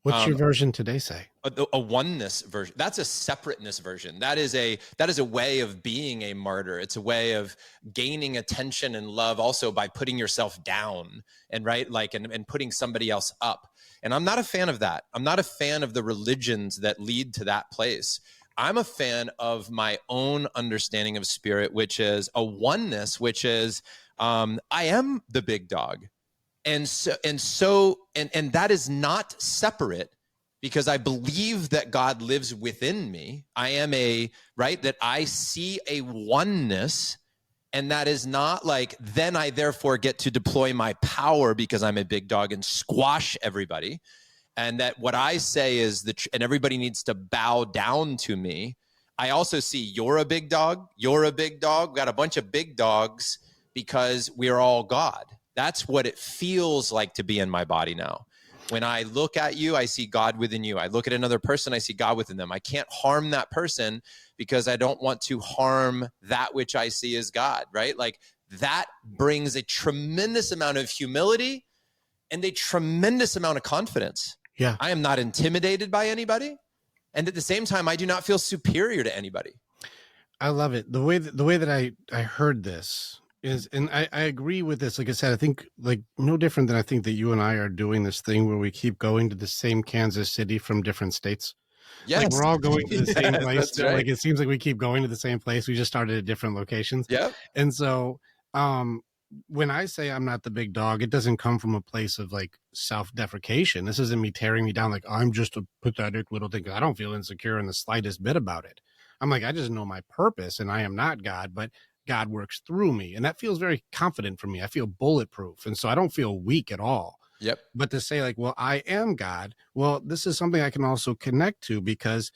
A: What's your version today say?
B: A oneness version. That's a separateness version. That is a way of being a martyr. It's a way of gaining attention and love also by putting yourself down and putting somebody else up. And I'm not a fan of that. I'm not a fan of the religions that lead to that place. I'm a fan of my own understanding of spirit, which is a oneness, which is I am the big dog. And that is not separate, because I believe that God lives within me. I am that I see a oneness, and that is not like, then I therefore get to deploy my power because I'm a big dog and squash everybody. And that what I say is and everybody needs to bow down to me. I also see you're a big dog. You're a big dog. We got a bunch of big dogs because we're all God. That's what it feels like to be in my body now. When I look at you, I see God within you. I look at another person, I see God within them. I can't harm that person because I don't want to harm that which I see as God, right? Like, that brings a tremendous amount of humility and a tremendous amount of confidence.
A: Yeah.
B: I am not intimidated by anybody. And at the same time, I do not feel superior to anybody.
A: I love it. The way that I heard this is, and I agree with this. Like I said, I think like no different than I think that you and I are doing this thing where we keep going to the same Kansas City from different states.
B: Yes.
A: Like we're all going to the same place.
B: That's right.
A: Like it seems like we keep going to the same place. We just started at different locations.
B: Yeah.
A: And so when I say I'm not the big dog, it doesn't come from a place of like self-deprecation. This isn't me tearing me down like I'm just a pathetic little thing. I don't feel insecure in the slightest bit about it. I'm like, I just know my purpose and I am not God, but God works through me. And that feels very confident for me. I feel bulletproof. And so I don't feel weak at all.
B: Yep.
A: But to say like, well, I am God. Well, this is something I can also connect to, because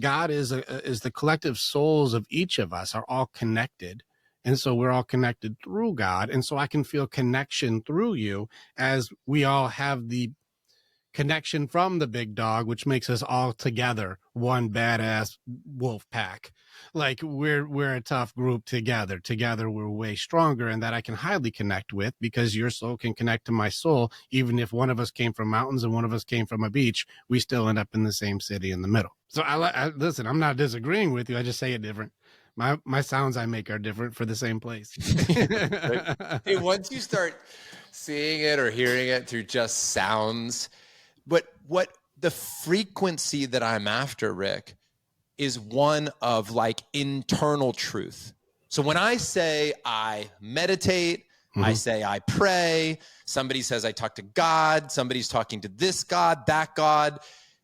A: God is the collective souls of each of us are all connected. And so we're all connected through God. And so I can feel connection through you, as we all have the connection from the big dog, which makes us all together one badass wolf pack. Like we're a tough group together. Together we're way stronger, and that I can highly connect with, because your soul can connect to my soul. Even if one of us came from mountains and one of us came from a beach, we still end up in the same city in the middle. So I listen, I'm not disagreeing with you. I just say it different. My sounds I make are different for the same place.
B: Hey, once you start seeing it or hearing it through just sounds, but what the frequency that I'm after, Rick, is one of like internal truth. So when I say I meditate, I say I pray, somebody says I talk to God, somebody's talking to this God, that God,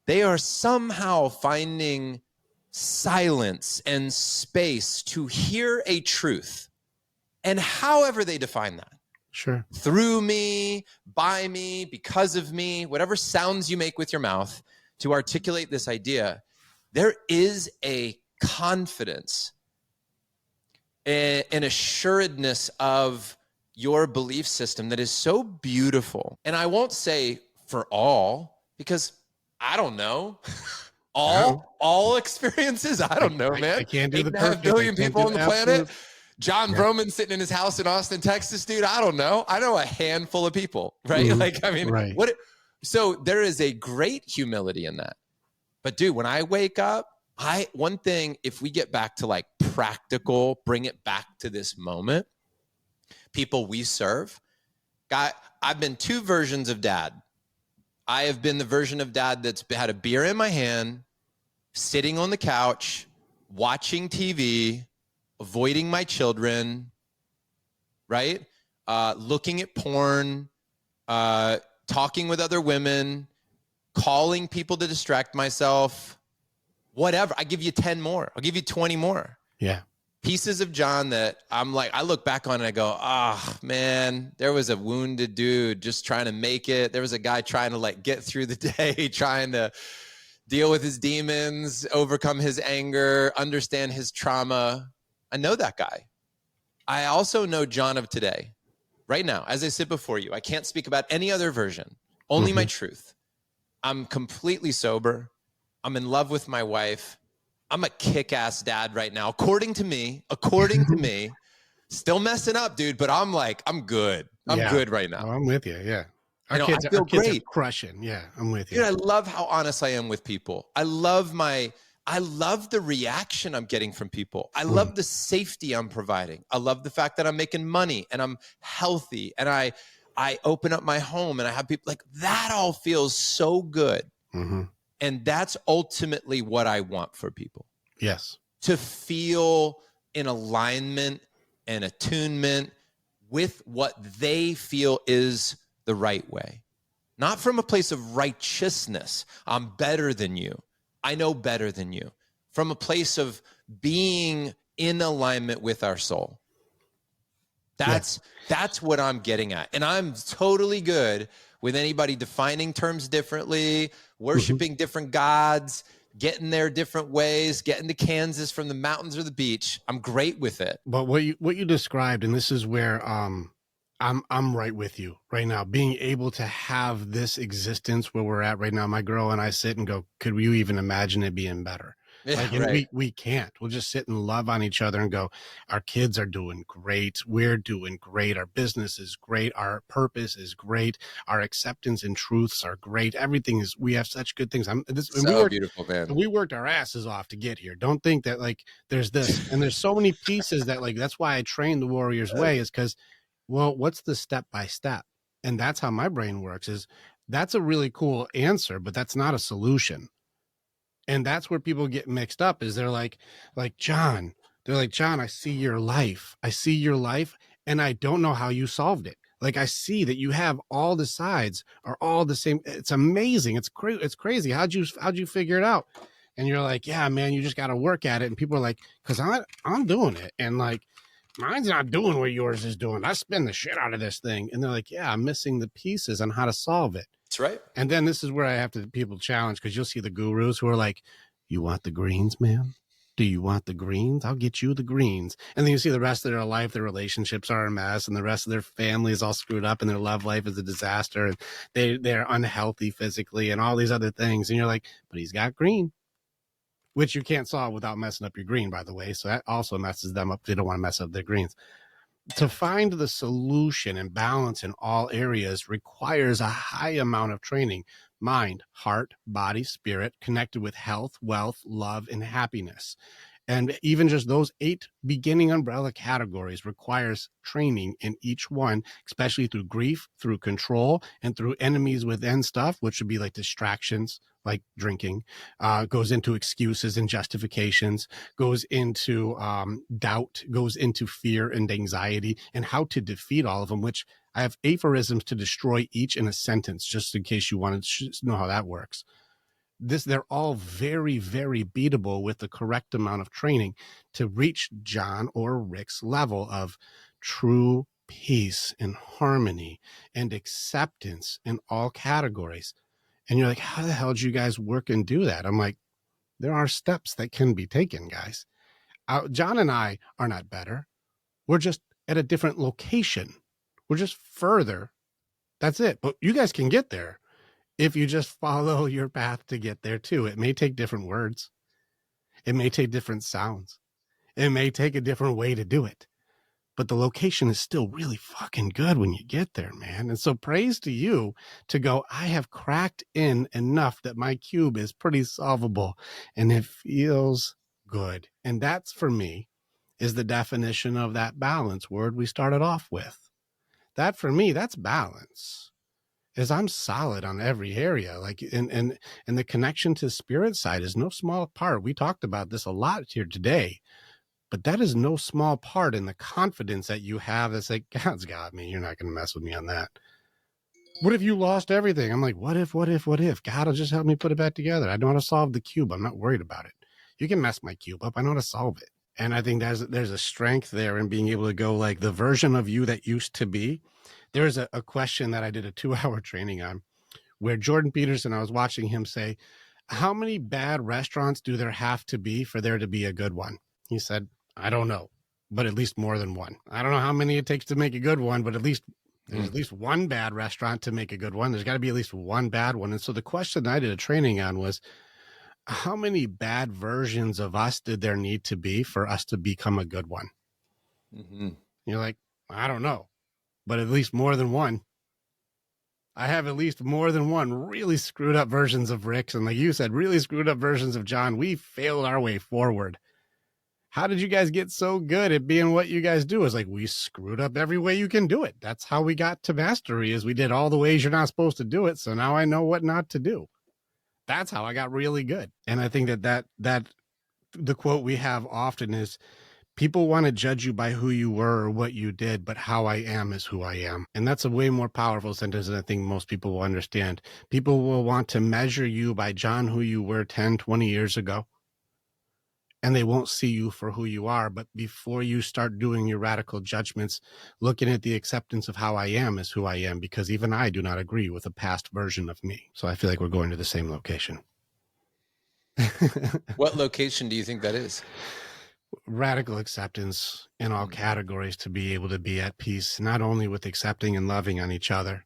B: they are somehow finding silence and space to hear a truth. And however they define that.
A: Sure.
B: Through me, by me, because of me, whatever sounds you make with your mouth to articulate this idea, there is a confidence, an assuredness of your belief system that is so beautiful. And I won't say for all, because I don't know. All experiences, I don't know, man.
A: I can't do the
B: 8.5 billion people on the planet. John Vroman sitting in his house in Austin, Texas, dude. I don't know. I know a handful of people, right? Like, I mean,
A: right.
B: So there is a great humility in that. But dude, when I wake up, one thing, if we get back to like practical, bring it back to this moment, people we serve, I've been two versions of dad. I have been the version of dad that's had a beer in my hand, sitting on the couch, watching TV, avoiding my children, right? Looking at porn, talking with other women, calling people to distract myself, whatever. I give you 10 more. I'll give you 20 more.
A: Yeah.
B: Pieces of John that I'm like, I look back on and I go, man, there was a wounded dude just trying to make it. There was a guy trying to like get through the day, trying to deal with his demons, overcome his anger, understand his trauma. I know that guy. I also know John of today, right now, as I sit before you. I can't speak about any other version, only my truth. I'm completely sober. I'm in love with my wife. I'm a kick-ass dad right now, according to me, still messing up, dude, but I'm like, I'm good. I'm good right now.
A: Oh, I'm with you. Yeah.
B: Our kids are
A: crushing. Yeah, I'm with you.
B: Dude, I love how honest I am with people. I love the reaction I'm getting from people. I love the safety I'm providing. I love the fact that I'm making money and I'm healthy and I open up my home and I have people like that. All feels so good. And that's ultimately what I want for people.
A: Yes.
B: To feel in alignment and attunement with what they feel is the right way. Not from a place of righteousness. I'm better than you. I know better than you. From a place of being in alignment with our soul. That's what I'm getting at. And I'm totally good with anybody defining terms differently, worshiping different gods, getting there different ways, getting to Kansas from the mountains or the beach. I'm great with it.
A: But what you described, and this is where I'm right with you right now, being able to have this existence where we're at right now. My girl and I sit and go, could you even imagine it being better?
B: Yeah,
A: like, and
B: right.
A: we can't. We'll just sit and love on each other and go, our kids are doing great. We're doing great. Our business is great. Our purpose is great. Our acceptance and truths are great. Everything is, we have such good things.
B: Beautiful, man.
A: We worked our asses off to get here. Don't think that like there's this, and there's so many pieces that like, that's why I train the Warrior's Way, is because, well, what's the step by step? And that's how my brain works. Is that's a really cool answer, but that's not a solution. And that's where people get mixed up, is they're like John, I see your life. And I don't know how you solved it. Like, I see that you have all the sides are all the same. It's amazing. It's crazy. How'd you figure it out? And you're like, yeah, man, you just got to work at it. And people are like, cause I'm doing it. And like, mine's not doing what yours is doing. I spin the shit out of this thing. And they're like, yeah, I'm missing the pieces on how to solve it.
B: That's right.
A: And then this is where I have to people challenge, because you'll see the gurus who are like, you want the greens, man? Do you want the greens? I'll get you the greens. And then you see the rest of their life, their relationships are a mess, and the rest of their family is all screwed up, and their love life is a disaster, and they're unhealthy physically and all these other things. And you're like, but he's got green, which you can't solve without messing up your green, by the way. So that also messes them up. They don't want to mess up their greens. To find the solution and balance in all areas requires a high amount of training: mind, heart, body, spirit, connected with health, wealth, love, and happiness. And even just those 8 beginning umbrella categories requires training in each one, especially through grief, through control, and through enemies within stuff, which would be like distractions, like drinking, goes into excuses and justifications, goes into doubt, goes into fear and anxiety, and how to defeat all of them, which I have aphorisms to destroy each in a sentence, just in case you wanted to know how that works. They're all very, very beatable with the correct amount of training to reach John or Rick's level of true peace and harmony and acceptance in all categories. And you're like, how the hell did you guys work and do that? I'm like, there are steps that can be taken, guys. John and I are not better. We're just at a different location. We're just further. That's it. But you guys can get there if you just follow your path to get there too. It may take different words. It may take different sounds. It may take a different way to do it. But the location is still really fucking good when you get there, man. And so praise to you to go, I have cracked in enough that my cube is pretty solvable and it feels good. And that's, for me, is the definition of that balance word we started off with. That, for me, that's balance. Is I'm solid on every area. Like, and the connection to the spirit side is no small part. We talked about this a lot here today, but that is no small part in the confidence that you have. That's like, God's got me. You're not going to mess with me on that. What if you lost everything? I'm like, what if? God will just help me put it back together. I know how to solve the cube. I'm not worried about it. You can mess my cube up. I know how to solve it. And I think there's a strength there in being able to go, like, the version of you that used to be. There's a question that I did a 2-hour training on, where Jordan Peterson, I was watching him say, how many bad restaurants do there have to be for there to be a good one? He said, I don't know, but at least more than one. I don't know how many it takes to make a good one, but at least there's at least one bad restaurant to make a good one. There's got to be at least one bad one. And so the question I did a training on was, how many bad versions of us did there need to be for us to become a good one? Mm-hmm. You're like, I don't know, but at least more than one. I have at least more than one really screwed up versions of Rick's. And like you said, really screwed up versions of John. We failed our way forward. How did you guys get so good at being what you guys do? Is like, we screwed up every way you can do it. That's how we got to mastery, is we did all the ways you're not supposed to do it. So now I know what not to do. That's how I got really good. And I think that the quote we have often is, people want to judge you by who you were or what you did, but how I am is who I am. And that's a way more powerful sentence than I think most people will understand. People will want to measure you by John, who you were 10, 20 years ago, and they won't see you for who you are. But before you start doing your radical judgments, looking at the acceptance of how I am is who I am, because even I do not agree with a past version of me. So I feel like we're going to the same location.
B: What location do you think that is?
A: Radical acceptance in all categories, to be able to be at peace, not only with accepting and loving on each other,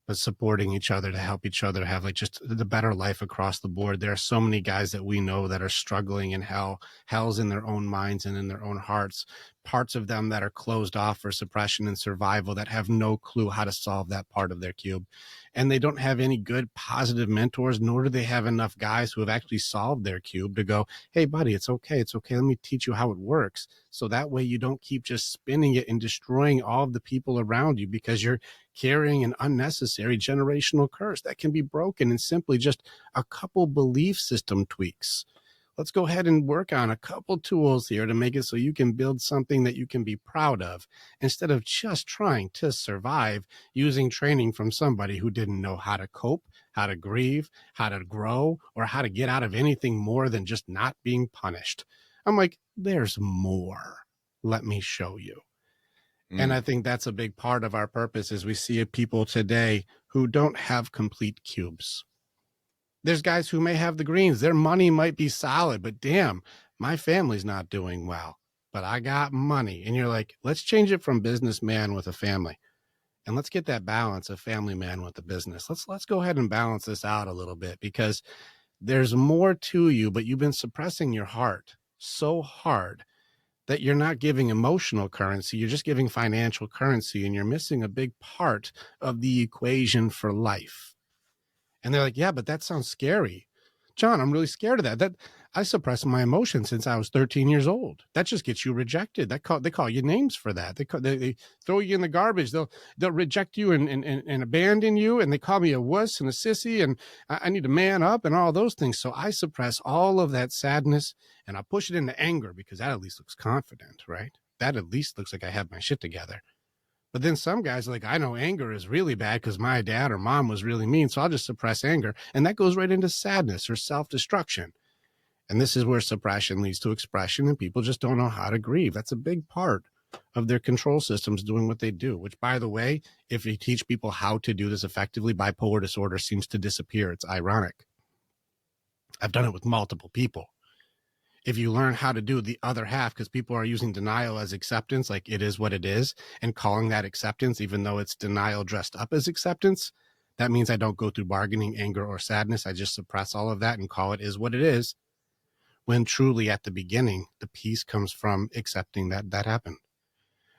A: but supporting each other to help each other have like just the better life across the board. There are so many guys that we know that are struggling in hell's in their own minds and in their own hearts, parts of them that are closed off for suppression and survival, that have no clue how to solve that part of their cube. And they don't have any good positive mentors, nor do they have enough guys who have actually solved their cube to go, hey buddy, it's okay. It's okay. Let me teach you how it works. So that way you don't keep just spinning it and destroying all of the people around you, because you're carrying an unnecessary generational curse that can be broken in simply just a couple belief system tweaks. Let's go ahead and work on a couple tools here to make it so you can build something that you can be proud of, instead of just trying to survive using training from somebody who didn't know how to cope, how to grieve, how to grow, or how to get out of anything more than just not being punished. I'm like, there's more. Let me show you. And I think that's a big part of our purpose, is we see people today who don't have complete cubes. There's guys who may have the greens. Their money might be solid, but damn, my family's not doing well, but I got money. And you're like, let's change it from businessman with a family, and let's get that balance of family man with the business. Let's go ahead and balance this out a little bit, because there's more to you, but you've been suppressing your heart so hard that you're not giving emotional currency. You're just giving financial currency, and you're missing a big part of the equation for life. And they're like, yeah, but that sounds scary. John, I'm really scared of that. I suppressed my emotions since I was 13 years old. That just gets you rejected. They call you names for that. They throw you in the garbage. They'll reject you and abandon you. And they call me a wuss and a sissy, and I need to man up and all those things. So I suppress all of that sadness, and I push it into anger, because that at least looks confident, right? That at least looks like I have my shit together. But then some guys are like, I know anger is really bad because my dad or mom was really mean, so I'll just suppress anger. And that goes right into sadness or self-destruction. And this is where suppression leads to expression, and people just don't know how to grieve. That's a big part of their control systems doing what they do, which, by the way, if you teach people how to do this effectively, bipolar disorder seems to disappear. It's ironic. I've done it with multiple people. If you learn how to do the other half, because people are using denial as acceptance, like it is what it is, and calling that acceptance, even though it's denial dressed up as acceptance, that means I don't go through bargaining, anger, or sadness. I just suppress all of that and call it is what it is, when truly at the beginning, the peace comes from accepting that that happened.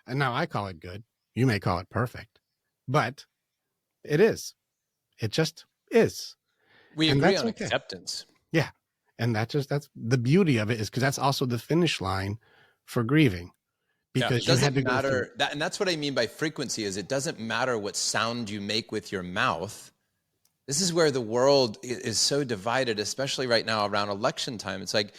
A: And now I call it good. You may call it perfect, but it is. It just is.
B: We
A: And
B: agree
A: that's
B: on
A: okay.
B: acceptance.
A: Yeah. And that's the beauty of it, is because that's also the finish line for grieving, because you had to go through
B: that. And that's what I mean by frequency, is it doesn't matter what sound you make with your mouth. This is where the world is so divided, especially right now around election time. It's like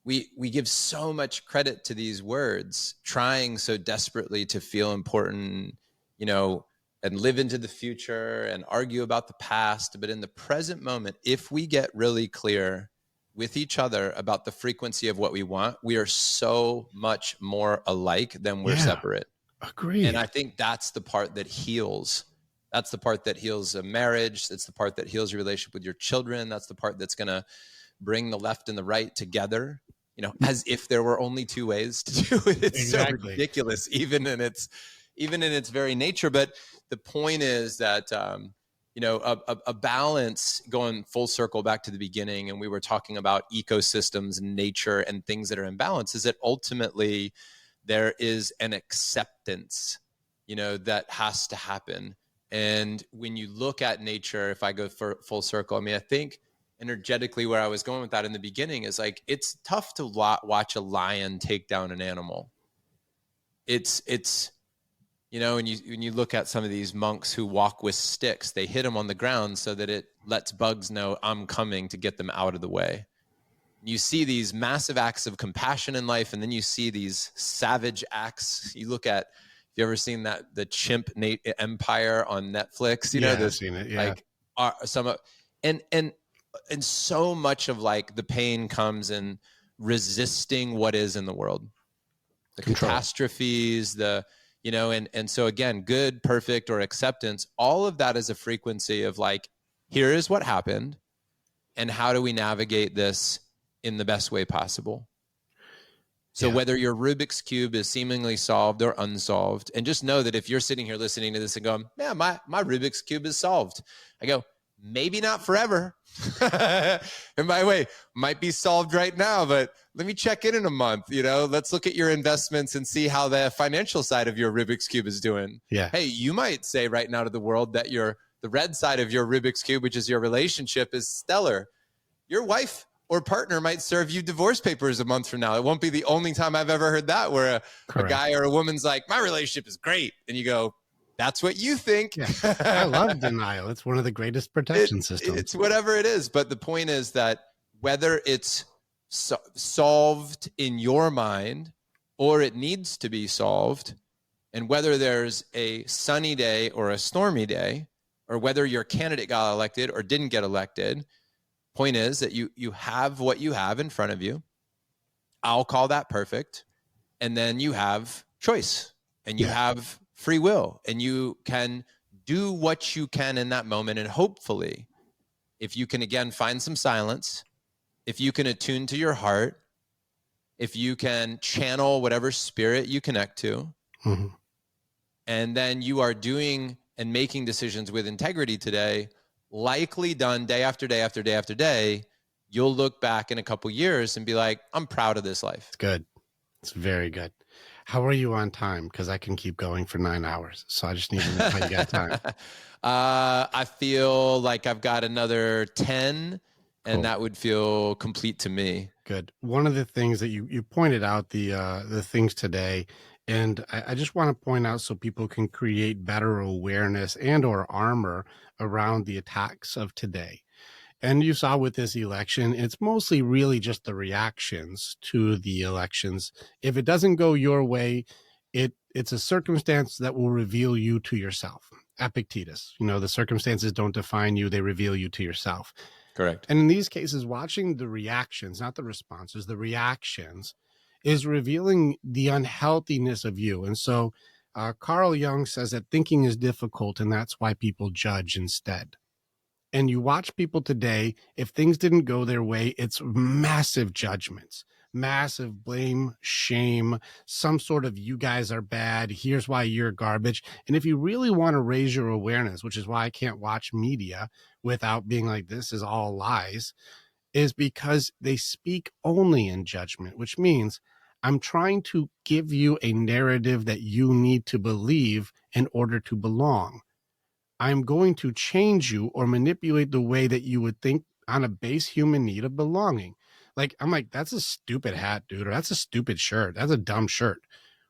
B: we give so much credit to these words, trying so desperately to feel important, and live into the future and argue about the past. But in the present moment, if we get really clear with each other about the frequency of what we want, we are so much more alike than we're separate.
A: Agreed.
B: And I think that's the part that heals. That's the part that heals a marriage. That's the part that heals your relationship with your children. That's the part that's going to bring the left and the right together, as if there were only two ways to do it. It's so ridiculous, even in its very nature. But the point is that, a balance, going full circle back to the beginning, and we were talking about ecosystems and nature and things that are in balance, is that ultimately there is an acceptance, that has to happen. And when you look at nature, if I go for full circle, I think energetically where I was going with that in the beginning is like, it's tough to watch a lion take down an animal. It's when you look at some of these monks who walk with sticks, they hit them on the ground so that it lets bugs know I'm coming to get them out of the way. You see these massive acts of compassion in life, and then you see these savage acts. You look at, you ever seen the chimp empire on Netflix? You know,
A: I've
B: this
A: seen it. Yeah.
B: like and so much of like the pain comes in resisting what is in the world, the
A: Control.
B: catastrophes, and so again, good, perfect, or acceptance, all of that is a frequency of like, here is what happened, and how do we navigate this in the best way possible? So whether your Rubik's Cube is seemingly solved or unsolved, and just know that if you're sitting here listening to this and going, yeah, my Rubik's Cube is solved. I go, maybe not forever. And by the way, might be solved right now, but let me check in a month. Let's look at your investments and see how the financial side of your Rubik's Cube is doing.
A: Yeah.
B: Hey, you might say right now to the world that the red side of your Rubik's Cube, which is your relationship, is stellar. Your wife or partner might serve you divorce papers a month from now. It won't be the only time I've ever heard that, where a guy or a woman's like, my relationship is great. And you go, that's what you think.
A: Yeah. I love denial. It's one of the greatest protection systems.
B: It's whatever it is. But the point is that whether it's solved in your mind or it needs to be solved, and whether there's a sunny day or a stormy day, or whether your candidate got elected or didn't get elected, point is that you have what you have in front of you. I'll call that perfect. And then you have choice, and you have free will, and you can do what you can in that moment. And hopefully, if you can, again, find some silence, if you can attune to your heart, if you can channel whatever spirit you connect to, and then you are doing and making decisions with integrity today, likely done day after day after day after day, you'll look back in a couple years and be like, I'm proud of this life.
A: It's good. It's very good. How are you on time? Because I can keep going for 9 hours. So I just need to know how you got time.
B: I feel like I've got another 10, and that would feel complete to me.
A: Good. One of the things that you pointed out, the things today, and I just want to point out so people can create better awareness and or armor around the attacks of today. And you saw with this election, it's mostly really just the reactions to the elections. If it doesn't go your way, it's a circumstance that will reveal you to yourself. Epictetus, the circumstances don't define you, they reveal you to yourself.
B: Correct.
A: And in these cases, watching the reactions, not the responses, the reactions is revealing the unhealthiness of you. And so Carl Jung says that thinking is difficult, and that's why people judge instead. And you watch people today, if things didn't go their way, it's massive judgments, massive blame, shame, some sort of you guys are bad, here's why you're garbage. And if you really want to raise your awareness, which is why I can't watch media without being like, this is all lies, is because they speak only in judgment, which means I'm trying to give you a narrative that you need to believe in order to belong. I'm going to change you or manipulate the way that you would think on a base human need of belonging. Like, I'm like, that's a stupid hat, dude, or that's a stupid shirt. That's a dumb shirt.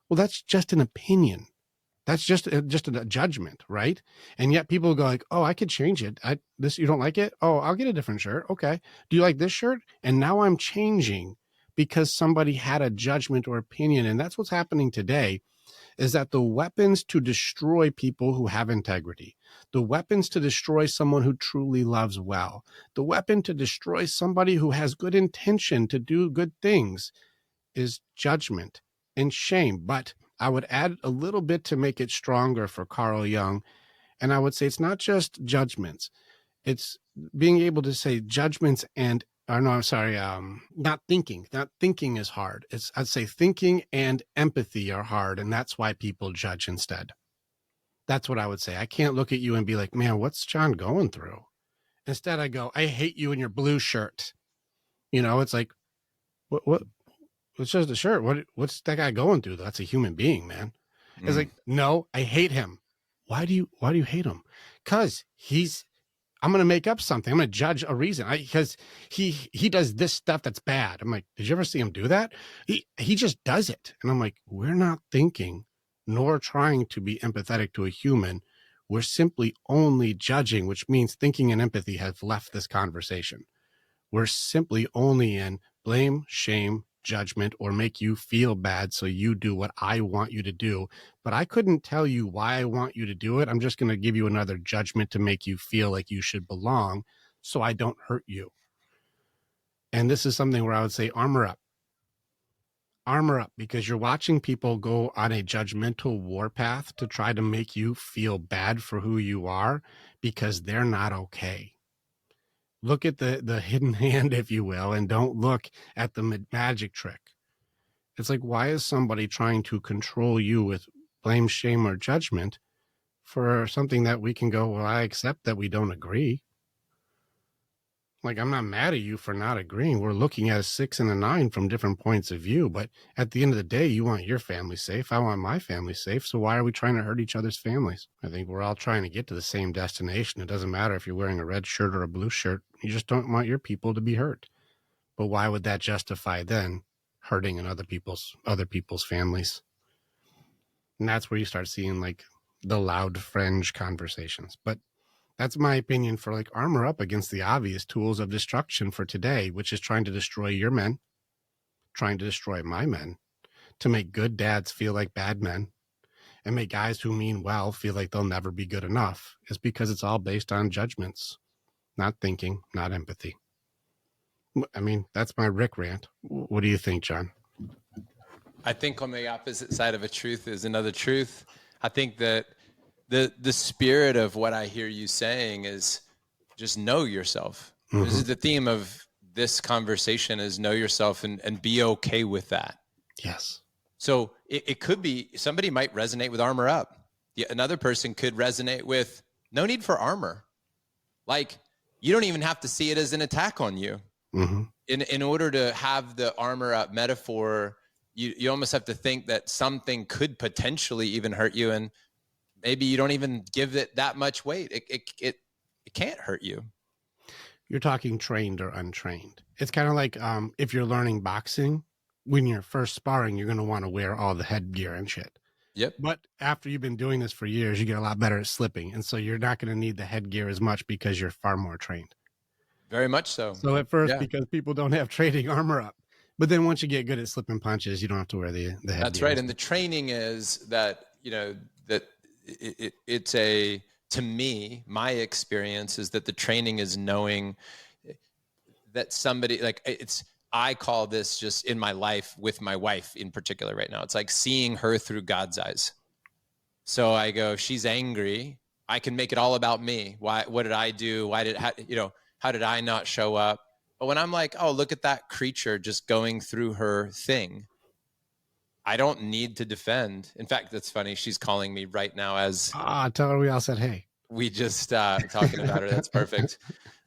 A: Well, that's just an opinion. That's just a judgment, right? And yet people go like, oh, I could change it. You don't like it? Oh, I'll get a different shirt. Okay. Do you like this shirt? And now I'm changing because somebody had a judgment or opinion. And that's what's happening today, is that the weapons to destroy people who have integrity, the weapons to destroy someone who truly loves well, the weapon to destroy somebody who has good intention to do good things is judgment and shame. But I would add a little bit to make it stronger for Carl Jung. And I would say it's not just judgments. It's being able to say judgments and not thinking. Not thinking is hard. I'd say thinking and empathy are hard, and that's why people judge instead. That's what I would say. I can't look at you and be like, man, what's John going through? Instead, I go, I hate you in your blue shirt. It's like, what? It's just a shirt. What's that guy going through? That's a human being, man. It's like, no, I hate him. Why do you hate him? Because I'm going to make up something. I'm going to judge a reason because he does this stuff that's bad. I'm like, did you ever see him do that? He just does it. And I'm like, we're not thinking nor trying to be empathetic to a human. We're simply only judging, which means thinking and empathy have left this conversation. We're simply only in blame, shame, judgment, or make you feel bad so you do what I want you to do. But I couldn't tell you why I want you to do it. I'm just going to give you another judgment to make you feel like you should belong so I don't hurt you. And this is something where I would say armor up. Armor up, because you're watching people go on a judgmental warpath to try to make you feel bad for who you are because they're not okay. Look at the hidden hand, if you will, and don't look at the magic trick. It's like, why is somebody trying to control you with blame, shame, or judgment for something that we can go, well, I accept that we don't agree. Like, I'm not mad at you for not agreeing. We're looking at a 6 and a 9 from different points of view. But at the end of the day, you want your family safe. I want my family safe. So why are we trying to hurt each other's families? I think we're all trying to get to the same destination. It doesn't matter if you're wearing a red shirt or a blue shirt. You just don't want your people to be hurt. But why would that justify then hurting in other people's families? And that's where you start seeing like the loud fringe conversations. But that's my opinion for like armor up against the obvious tools of destruction for today, which is trying to destroy your men, trying to destroy my men, to make good dads feel like bad men, and make guys who mean well feel like they'll never be good enough, is because it's all based on judgments, not thinking, not empathy. I mean, that's my Rick rant. What do you think, John?
B: I think on the opposite side of a truth is another truth. I think that the spirit of what I hear you saying is just know yourself. Mm-hmm. This is the theme of this conversation, is know yourself and be okay with that.
A: Yes.
B: So it could be somebody might resonate with armor up. Another person could resonate with no need for armor. Like, you don't even have to see it as an attack on you. Mm-hmm. In order to have the armor up metaphor, you almost have to think that something could potentially even hurt you, and maybe you don't even give it that much weight. It can't hurt you.
A: You're talking trained or untrained. It's kind of like if you're learning boxing, when you're first sparring, you're going to want to wear all the headgear and shit.
B: Yep.
A: But after you've been doing this for years, you get a lot better at slipping. And so you're not going to need the headgear as much because you're far more trained.
B: Very much so.
A: So at first, because people don't have training armor up. But then once you get good at slipping punches, you don't have to wear the headgear.
B: That's right. And the training is that, that it's to me, my experience is that the training is knowing that somebody, I call this just in my life with my wife in particular right now. It's like seeing her through God's eyes. So I go, she's angry. I can make it all about me. Why? What did I do? How did I not show up? But when I'm like, oh, look at that creature just going through her thing, I don't need to defend. In fact, that's funny. She's calling me right now as
A: tell her we all said hey.
B: We just talking about her. That's perfect.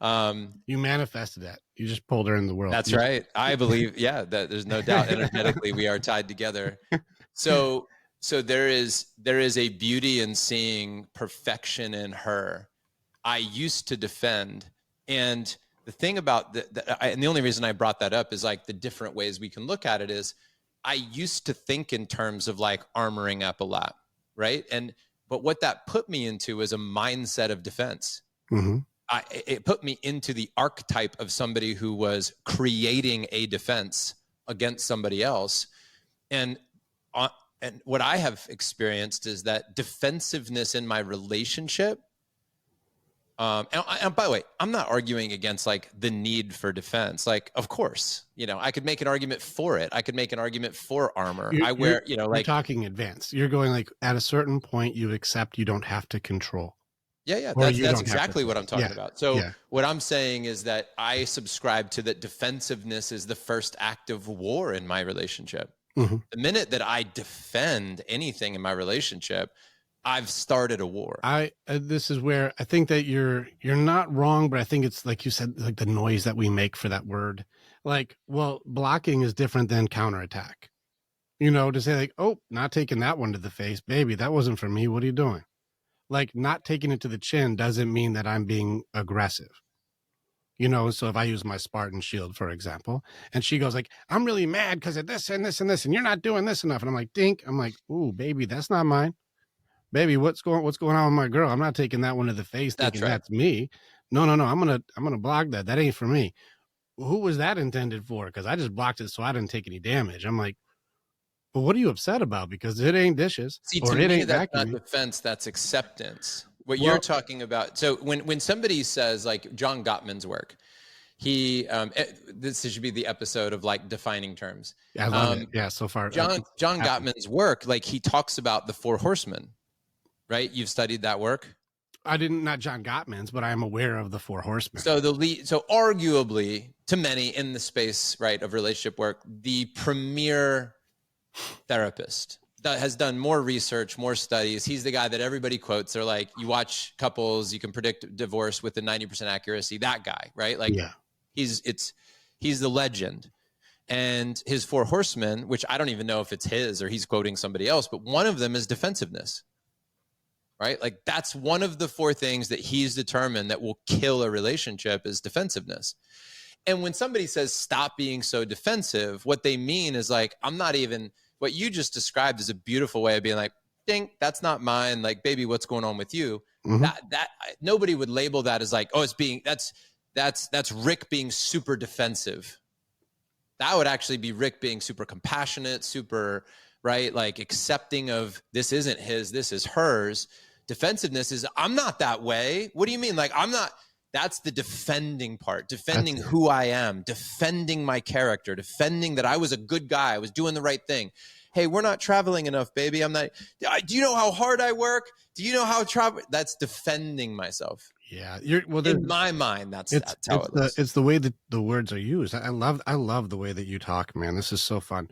A: You manifested that. You just pulled her in the world.
B: That's right. I believe, that there's no doubt energetically we are tied together. So there is a beauty in seeing perfection in her. I used to defend, and the thing about and the only reason I brought that up is like the different ways we can look at it is I used to think in terms of like armoring up a lot, right? But what that put me into was a mindset of defense. Mm-hmm. It put me into the archetype of somebody who was creating a defense against somebody else. And what I have experienced is that defensiveness in my relationship. And by the way, I'm not arguing against like the need for defense. Like, of course, I could make an argument for it. I could make an argument for armor. You're
A: talking advanced. You're going like at a certain point, you accept you don't have to control.
B: Yeah. That's exactly what I'm talking about. So what I'm saying is that I subscribe to that defensiveness is the first act of war in my relationship. Mm-hmm. The minute that I defend anything in my relationship, I've started a war.
A: This is where I think that you're not wrong, but I think it's like you said, like the noise that we make for that word. Like, well, blocking is different than counterattack. To say like, oh, not taking that one to the face, baby, that wasn't for me. What are you doing? Like, not taking it to the chin doesn't mean that I'm being aggressive. So if I use my Spartan shield, for example, and she goes like, I'm really mad because of this and this and this, and you're not doing this enough. And I'm like, dink. I'm like, ooh, baby, that's not mine. Baby, what's going on with my girl? I'm not taking that one to the face thinking that's me. No. I'm gonna block that. That ain't for me. well, who was that intended for? Because I just blocked it so I didn't take any damage. I'm like, well, what are you upset about? Because it ain't dishes
B: See, to
A: or it
B: me,
A: ain't
B: that's not
A: vacuuming.
B: defense, that's acceptance. What you're
A: Well,
B: talking about. So when somebody says, like John Gottman's work, this should be the episode of like defining terms.
A: I love it. Yeah, so far.
B: John
A: Happy.
B: Gottman's work, like he talks about the four horsemen, right? You've studied that work.
A: I didn't, not John Gottman's, but I am aware of the four horsemen.
B: So so arguably to many in the space, right, of relationship work, the premier therapist that has done more research, more studies. He's the guy that everybody quotes. They're like, you watch couples, you can predict divorce with a 90% accuracy. That guy, right? Like,
A: yeah,
B: he's the legend. And his four horsemen, which I don't even know if it's his or he's quoting somebody else, but one of them is defensiveness, right? Like that's one of the four things that he's determined that will kill a relationship is defensiveness. And when somebody says, stop being so defensive, what they mean is like, I'm not even, what you just described is a beautiful way of being like, ding, that's not mine. Like, baby, what's going on with you?
A: mm-hmm.
B: That nobody would label that as like, oh, it's being, that's Rick being super defensive. That would actually be Rick being super compassionate, super, right? Like accepting of this isn't his, this is hers. Defensiveness is, I'm not that way. What do you mean? Like, I'm not, that's the defending part, defending who I am, defending my character, defending that I was a good guy. I was doing the right thing. Hey, we're not traveling enough, baby. I'm not, do you know how hard I work? Do you know how travel? That's defending myself.
A: Yeah,
B: in my mind, that's how it looks.
A: It's the way that the words are used. I love the way that you talk, man. This is so fun.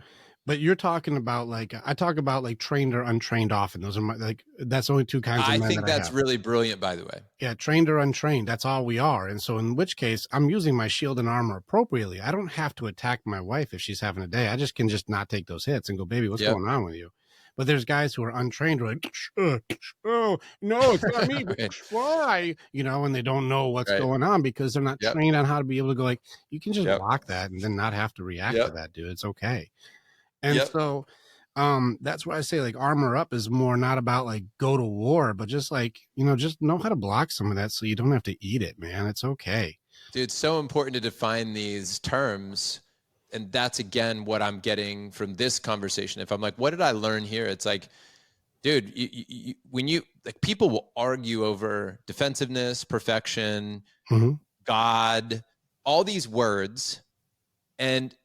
A: But you're talking about like I talk about like trained or untrained often. Those are my like that's only two kinds of men.
B: I think that's really brilliant, by the way.
A: Yeah, trained or untrained, that's all we are. And so in which case I'm using my shield and armor appropriately. I don't have to attack my wife if she's having a day. I just can not take those hits and go, baby, what's going on with you? But there's guys who are untrained who are like, oh, no, it's not me, but why? You know, and they don't know what's going on because they're not trained on how to be able to go like, you can just block that and then not have to react to that, dude. It's okay. And so that's why I say like armor up is more not about like go to war, but just like, you know, just know how to block some of that so you don't have to eat it, man. It's okay.
B: Dude, it's so important to define these terms. And that's, again, what I'm getting from this conversation. If I'm like, what did I learn here? It's like, dude, when you like people will argue over defensiveness, perfection, God, all these words. And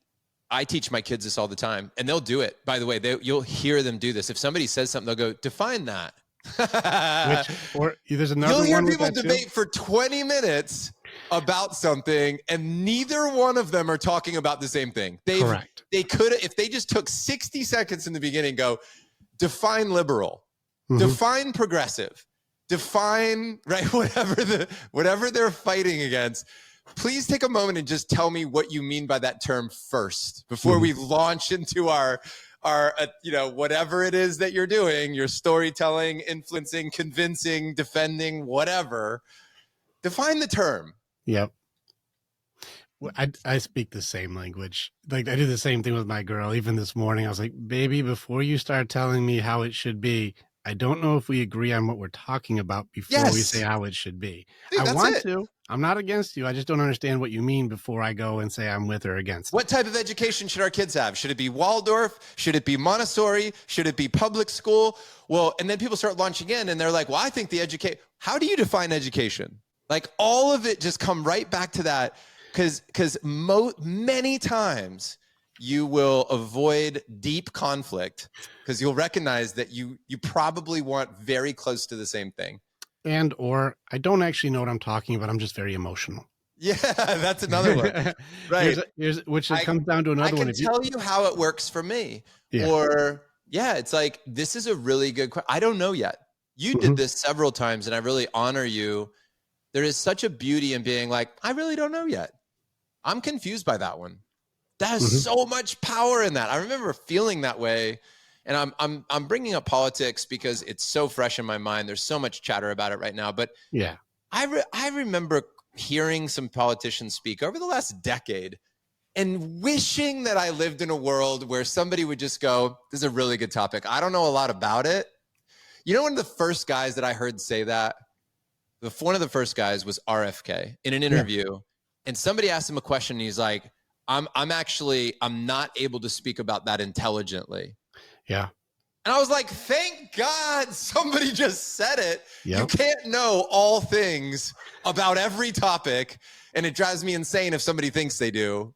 B: I teach my kids this all the time and they'll do it. By the way, you'll hear them do this. If somebody says something, they'll go, define that.
A: There's another
B: You'll hear people debate for 20 minutes about something and neither one of them are talking about the same thing.
A: Correct.
B: They could, if they just took 60 seconds in the beginning, go define liberal, define progressive, define, right, whatever they're fighting against. Please take a moment and just tell me what you mean by that term first before we launch into our you know, whatever it is that you're doing, your storytelling, influencing, convincing, defending, whatever. Define the term.
A: Yep. I speak the same language. Like I do the same thing with my girl. Even this morning, I was like, baby, before you start telling me how it should be, I don't know if we agree on what we're talking about before we say how it should be.
B: Dude,
A: I want to. I'm not against you. I just don't understand what you mean before I go and say I'm with or against.
B: What type of education should our kids have? Should it be Waldorf? Should it be Montessori? Should it be public school? Well, and then people start launching in and they're like, well, I think how do you define education? Like all of it just come right back to that because many times you will avoid deep conflict because you'll recognize that you probably want very close to the same thing.
A: And or I don't actually know what I'm talking about. I'm just very emotional.
B: Yeah, that's another one. Right.
A: Which comes down to another one.
B: I can tell you how it works for me. Yeah. Or, it's like, this is a really good question. I don't know yet. You did this several times, and I really honor you. There is such a beauty in being like, I really don't know yet. I'm confused by that one. There's so much power in that. I remember feeling that way. And I'm bringing up politics because it's so fresh in my mind. There's so much chatter about it right now. But
A: yeah,
B: I remember hearing some politicians speak over the last decade and wishing that I lived in a world where somebody would just go, this is a really good topic. I don't know a lot about it. You know, one of the first guys that I heard say that, one of the first guys was RFK in an interview. And somebody asked him a question and he's like, I'm not able to speak about that intelligently.
A: Yeah.
B: And I was like, thank God somebody just said it.
A: Yep.
B: You can't know all things about every topic. And it drives me insane if somebody thinks they do,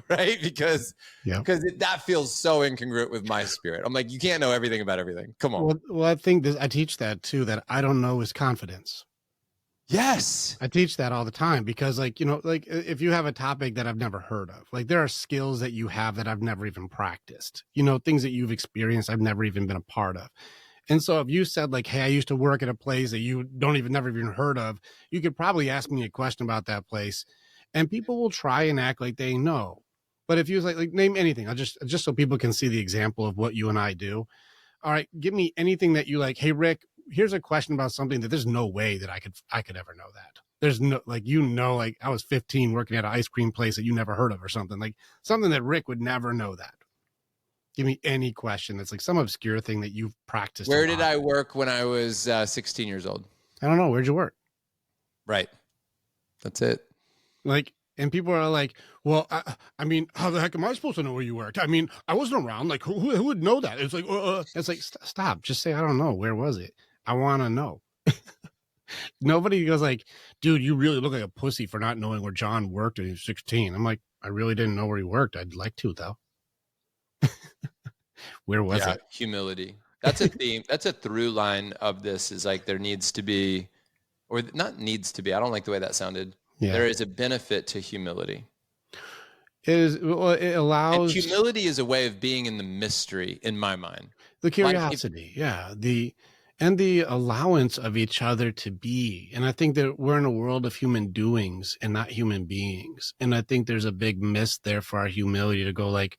B: right? Because that feels so incongruent with my spirit. I'm like, you can't know everything about everything. Come on.
A: Well, I think I teach that too, that I don't know is confidence.
B: Yes.
A: I teach that all the time because, like, like if you have a topic that I've never heard of, like there are skills that you have that I've never even practiced, things that you've experienced I've never even been a part of. And so if you said like, hey, I used to work at a place that you never even heard of, you could probably ask me a question about that place and people will try and act like they know. But if you like name anything, I'll just so people can see the example of what you and I do. All right, give me anything that you like. Hey, Rick, here's a question about something that there's no way that I could ever know that. There's no, like, like I was 15 working at an ice cream place that you never heard of or something, like something that Rick would never know that. Give me any question that's like some obscure thing that you've practiced.
B: Where did I work when I was 16 years old?
A: I don't know. Where'd you work?
B: Right. That's it.
A: Like, and people are like, well, I mean, how the heck am I supposed to know where you worked? I mean, I wasn't around. Like, who would know that? It's like, stop. Just say, I don't know. Where was it? I want to know. Nobody goes like, dude, you really look like a pussy for not knowing where John worked when he was 16. I'm like, I really didn't know where he worked. I'd like to, though. Where was it?
B: Humility. That's a theme. That's a through line of this is like there needs to be, or not needs to be. I don't like the way that sounded. Yeah. There is a benefit to humility.
A: It allows.
B: And humility is a way of being in the mystery, in my mind.
A: The curiosity, and the allowance of each other to be. And I think that we're in a world of human doings and not human beings. And I think there's a big miss there for our humility to go like,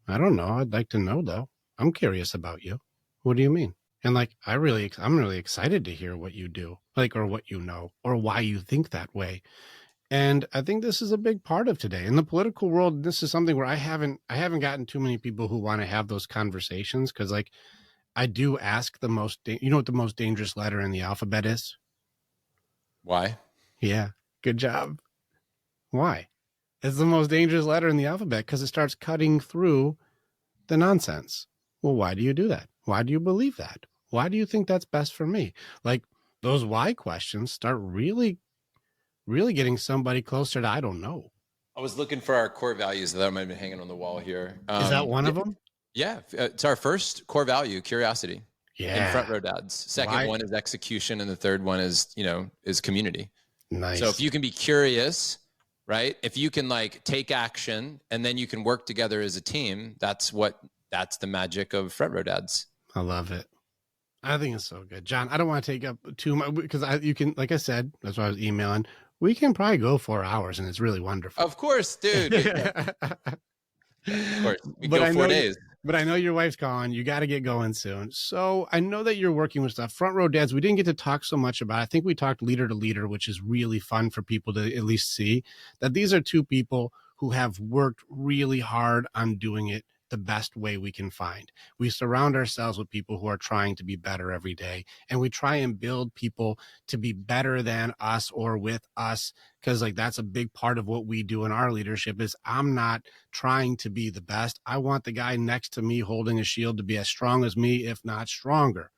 A: I don't know. I'd like to know though. I'm curious about you. What do you mean? And like, I'm really excited to hear what you do, like, or what you know, or why you think that way. And I think this is a big part of today in the political world. This is something where I haven't gotten too many people who want to have those conversations. Cause like I do ask you know what the most dangerous letter in the alphabet is?
B: Why?
A: Yeah. Good job. Why? It's the most dangerous letter in the alphabet because it starts cutting through the nonsense. Well, why do you do that? Why do you believe that? Why do you think that's best for me? Like those why questions start really getting somebody closer to, I don't know.
B: I was looking for our core values that might be hanging on the wall here.
A: Is that one of them?
B: Yeah. It's our first core value, curiosity.
A: Yeah.
B: In Front Row Dads. Second one is execution. And the third one is, is community.
A: Nice.
B: So if you can be curious, right? If you can like take action and then you can work together as a team, that's the magic of Front Row Dads.
A: I love it. I think it's so good. John, I don't want to take up too much because you can, like I said, that's why I was emailing. We can probably go 4 hours and it's really wonderful.
B: Of course, dude. Of course. We go 4 days.
A: But I know your wife's calling. You got to get going soon. So I know that you're working with stuff. Front Row Dads, we didn't get to talk so much about. I think we talked leader to leader, which is really fun for people to at least see that these are two people who have worked really hard on doing it the best way we can find. We surround ourselves with people who are trying to be better every day, and we try and build people to be better than us or with us, because like that's a big part of what we do in our leadership is I'm not trying to be the best. I want the guy next to me holding a shield to be as strong as me, if not stronger.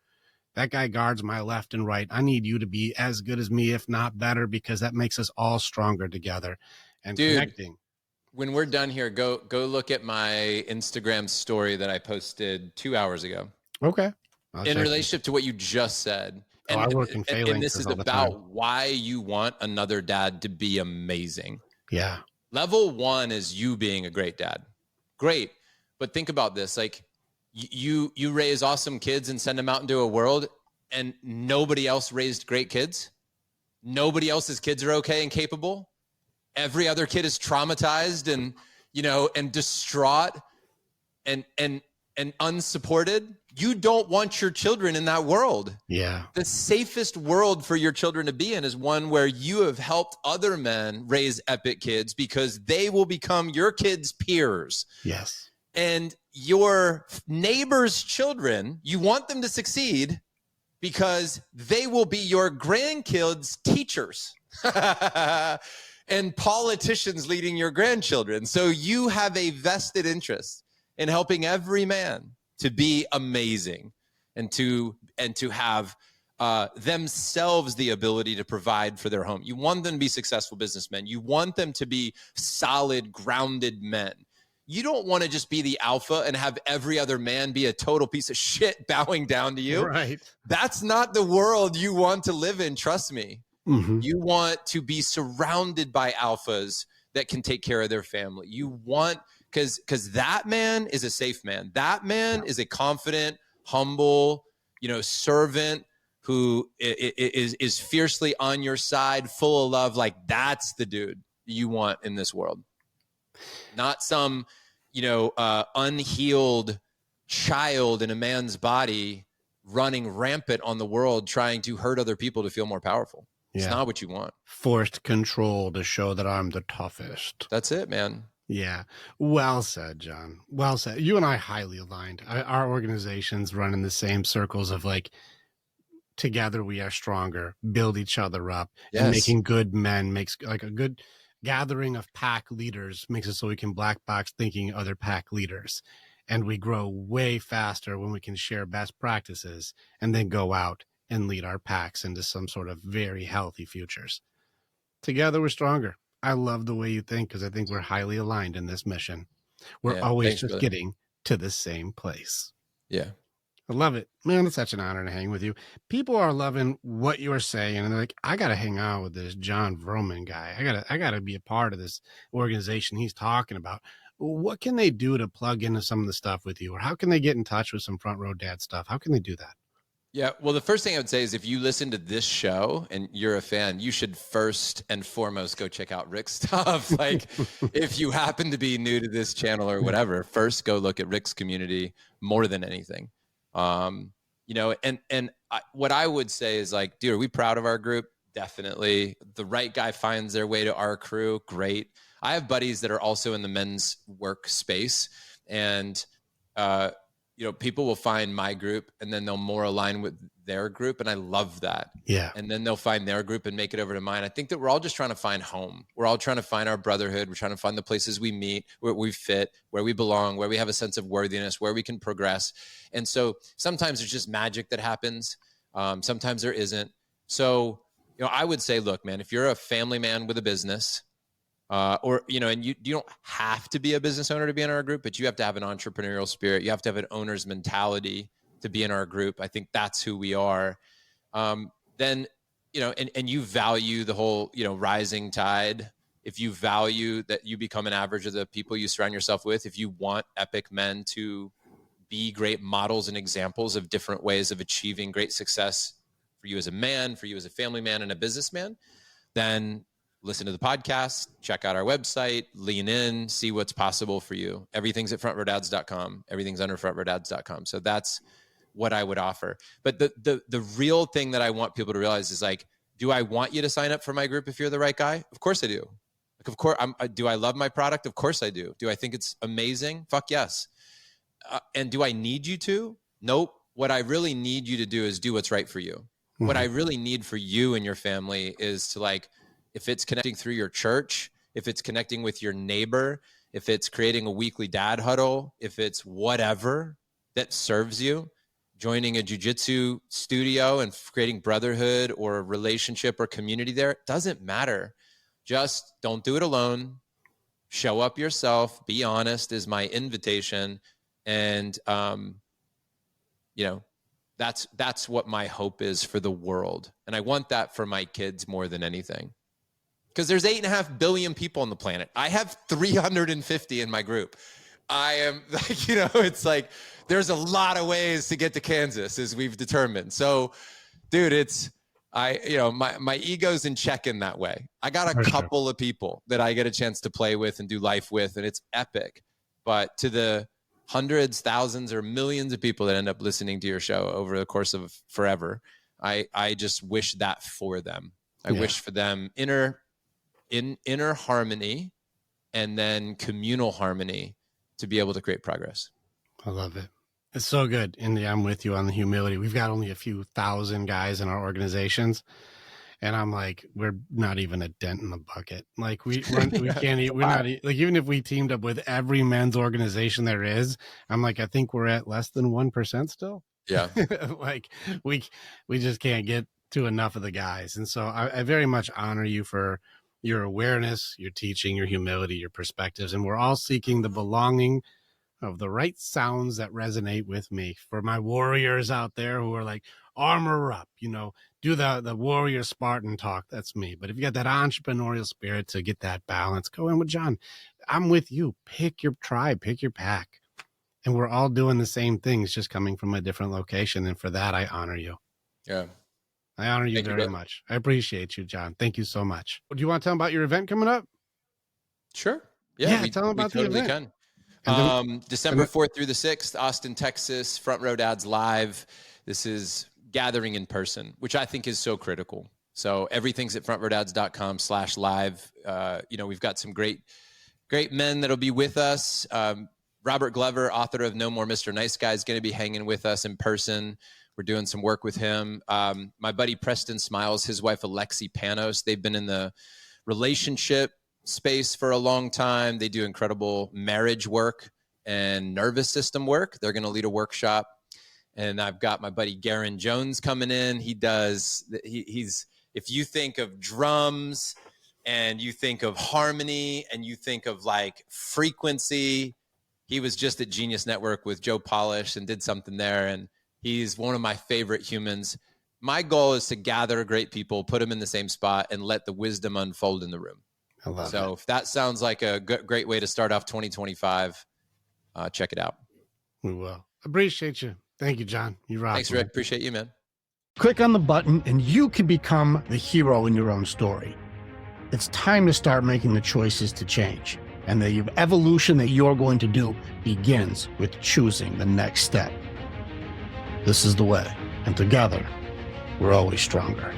A: That guy guards my left and right. I need you to be as good as me, if not better, because that makes us all stronger together and connecting.
B: When we're done here, go look at my Instagram story that I posted 2 hours ago.
A: Okay.
B: In relationship to what you just said. And,
A: I work in
B: and this is about why you want another dad to be amazing.
A: Yeah.
B: Level 1 is you being a great dad. Great. But think about this. Like you raise awesome kids and send them out into a world and nobody else raised great kids. Nobody else's kids are okay and capable. Every other kid is traumatized and, and distraught and unsupported. You don't want your children in that world.
A: Yeah.
B: The safest world for your children to be in is one where you have helped other men raise epic kids because they will become your kids' peers.
A: Yes.
B: And your neighbor's children, you want them to succeed because they will be your grandkids' teachers. and politicians leading your grandchildren. So you have a vested interest in helping every man to be amazing and to have themselves the ability to provide for their home. You want them to be successful businessmen. You want them to be solid, grounded men. You don't want to just be the alpha and have every other man be a total piece of shit bowing down to you.
A: Right. That's
B: not the world you want to live in. Trust me.
A: Mm-hmm.
B: You want to be surrounded by alphas that can take care of their family. You want, because that man is a safe man. That man is a confident, humble, servant who is fiercely on your side, full of love. Like, that's the dude you want in this world. Not some, unhealed child in a man's body running rampant on the world, trying to hurt other people to feel more powerful. It's not what you want.
A: Forced control to show that I'm the toughest.
B: That's it, man.
A: Yeah. Well said, John. Well said. You and I highly aligned. Our organizations run in the same circles of like, together we are stronger, build each other up.
B: Yes.
A: And making good men makes like a good gathering of pack leaders makes it so we can black box thinking other pack leaders. And we grow way faster when we can share best practices and then go out and lead our packs into some sort of very healthy futures. Together we're stronger. I love the way you think, because I think we're highly aligned in this mission. We're always just getting to the same place.
B: Yeah.
A: I love it. Man, it's such an honor to hang with you. People are loving what you're saying, and they're like, I got to hang out with this John Vroman guy. I got to be a part of this organization he's talking about. What can they do to plug into some of the stuff with you? Or how can they get in touch with some Front Row Dad stuff? How can they do that?
B: Yeah, well, the first thing I would say is if you listen to this show and you're a fan, you should first and foremost go check out Rick's stuff. Like, if you happen to be new to this channel or whatever, first go look at Rick's community more than anything. What I would say is like, dude, are we proud of our group? Definitely. The right guy finds their way to our crew. Great. I have buddies that are also in the men's work space, and people will find my group and then they'll more align with their group. And I love that.
A: Yeah.
B: And then they'll find their group and make it over to mine. I think that we're all just trying to find home. We're all trying to find our brotherhood. We're trying to find the places we meet, where we fit, where we belong, where we have a sense of worthiness, where we can progress. And so sometimes there's just magic that happens. Sometimes there isn't. So, I would say, look, man, if you're a family man with a business, and you don't have to be a business owner to be in our group, but you have to have an entrepreneurial spirit. You have to have an owner's mentality to be in our group. I think that's who we are. Then, and you value the whole, rising tide. If you value that you become an average of the people you surround yourself with, if you want epic men to be great models and examples of different ways of achieving great success for you as a man, for you as a family man and a businessman, then listen to the podcast, check out our website, lean in, see what's possible for you. Everything's at frontrowdads.com. Everything's under frontrowdads.com. So that's what I would offer. But the real thing that I want people to realize is like, do I want you to sign up for my group if you're the right guy? Of course I do. Like, of course, do I love my product? Of course I do. Do I think it's amazing? Fuck yes. And do I need you to? Nope. What I really need you to do is do what's right for you. Mm-hmm. What I really need for you and your family is to, like, if it's connecting through your church, if it's connecting with your neighbor, if it's creating a weekly dad huddle, if it's whatever that serves you, joining a jiu-jitsu studio and creating brotherhood or a relationship or community there, it doesn't matter. Just don't do it alone. Show up yourself. Be honest is my invitation. And, that's what my hope is for the world. And I want that for my kids more than anything. Because there's 8.5 billion people on the planet. I have 350 in my group. I am like, it's like, there's a lot of ways to get to Kansas, as we've determined. So, dude, my ego's in check in that way. I got a couple of people that I get a chance to play with and do life with, and it's epic. But to the hundreds, thousands, or millions of people that end up listening to your show over the course of forever, I just wish that for them. I wish for them inner harmony and then communal harmony to be able to create progress.
A: I love it. It's so good. And I'm with you on the humility. We've got only a few thousand guys in our organizations. And I'm like, we're not even a dent in the bucket. Like we can't, we're not, like, even if we teamed up with every men's organization there is, I'm like, I think we're at less than 1% still.
B: Yeah.
A: Like we just can't get to enough of the guys. And so I very much honor you for your awareness, your teaching, your humility, your perspectives. And we're all seeking the belonging of the right sounds that resonate with me. For my warriors out there who are like, armor up, do the warrior Spartan talk. That's me. But if you got that entrepreneurial spirit to get that balance, go in with John. I'm with you. Pick your tribe, pick your pack. And we're all doing the same things, just coming from a different location. And for that, I honor you.
B: Yeah.
A: I honor you very much. I appreciate you, John. Thank you so much. Do you want to tell them about your event coming up?
B: Sure. Yeah,
A: tell them about the event.
B: December 4th through the 6th, Austin, Texas, Front Row Dads Live. This is gathering in person, which I think is so critical. So everything's at frontrowdads.com/live. We've got some great men that'll be with us. Robert Glover, author of No More Mr. Nice Guy, is going to be hanging with us in person. We're doing some work with him. My buddy Preston Smiles, his wife Alexi Panos, they've been in the relationship space for a long time. They do incredible marriage work and nervous system work. They're going to lead a workshop. And I've got my buddy Garen Jones coming in. He's if you think of drums and you think of harmony and you think of like frequency, he was just at Genius Network with Joe Polish and did something there. And he's one of my favorite humans. My goal is to gather great people, put them in the same spot, and let the wisdom unfold in the room.
A: I love
B: so
A: it.
B: If that sounds like a great way to start off 2025, check it out.
A: We will. Appreciate you. Thank you, John. You rock.
B: Thanks, Rick. Appreciate you, man.
D: Click on the button and you can become the hero in your own story. It's time to start making the choices to change. And the evolution that you're going to do begins with choosing the next step. This is the way. And together, we're always stronger.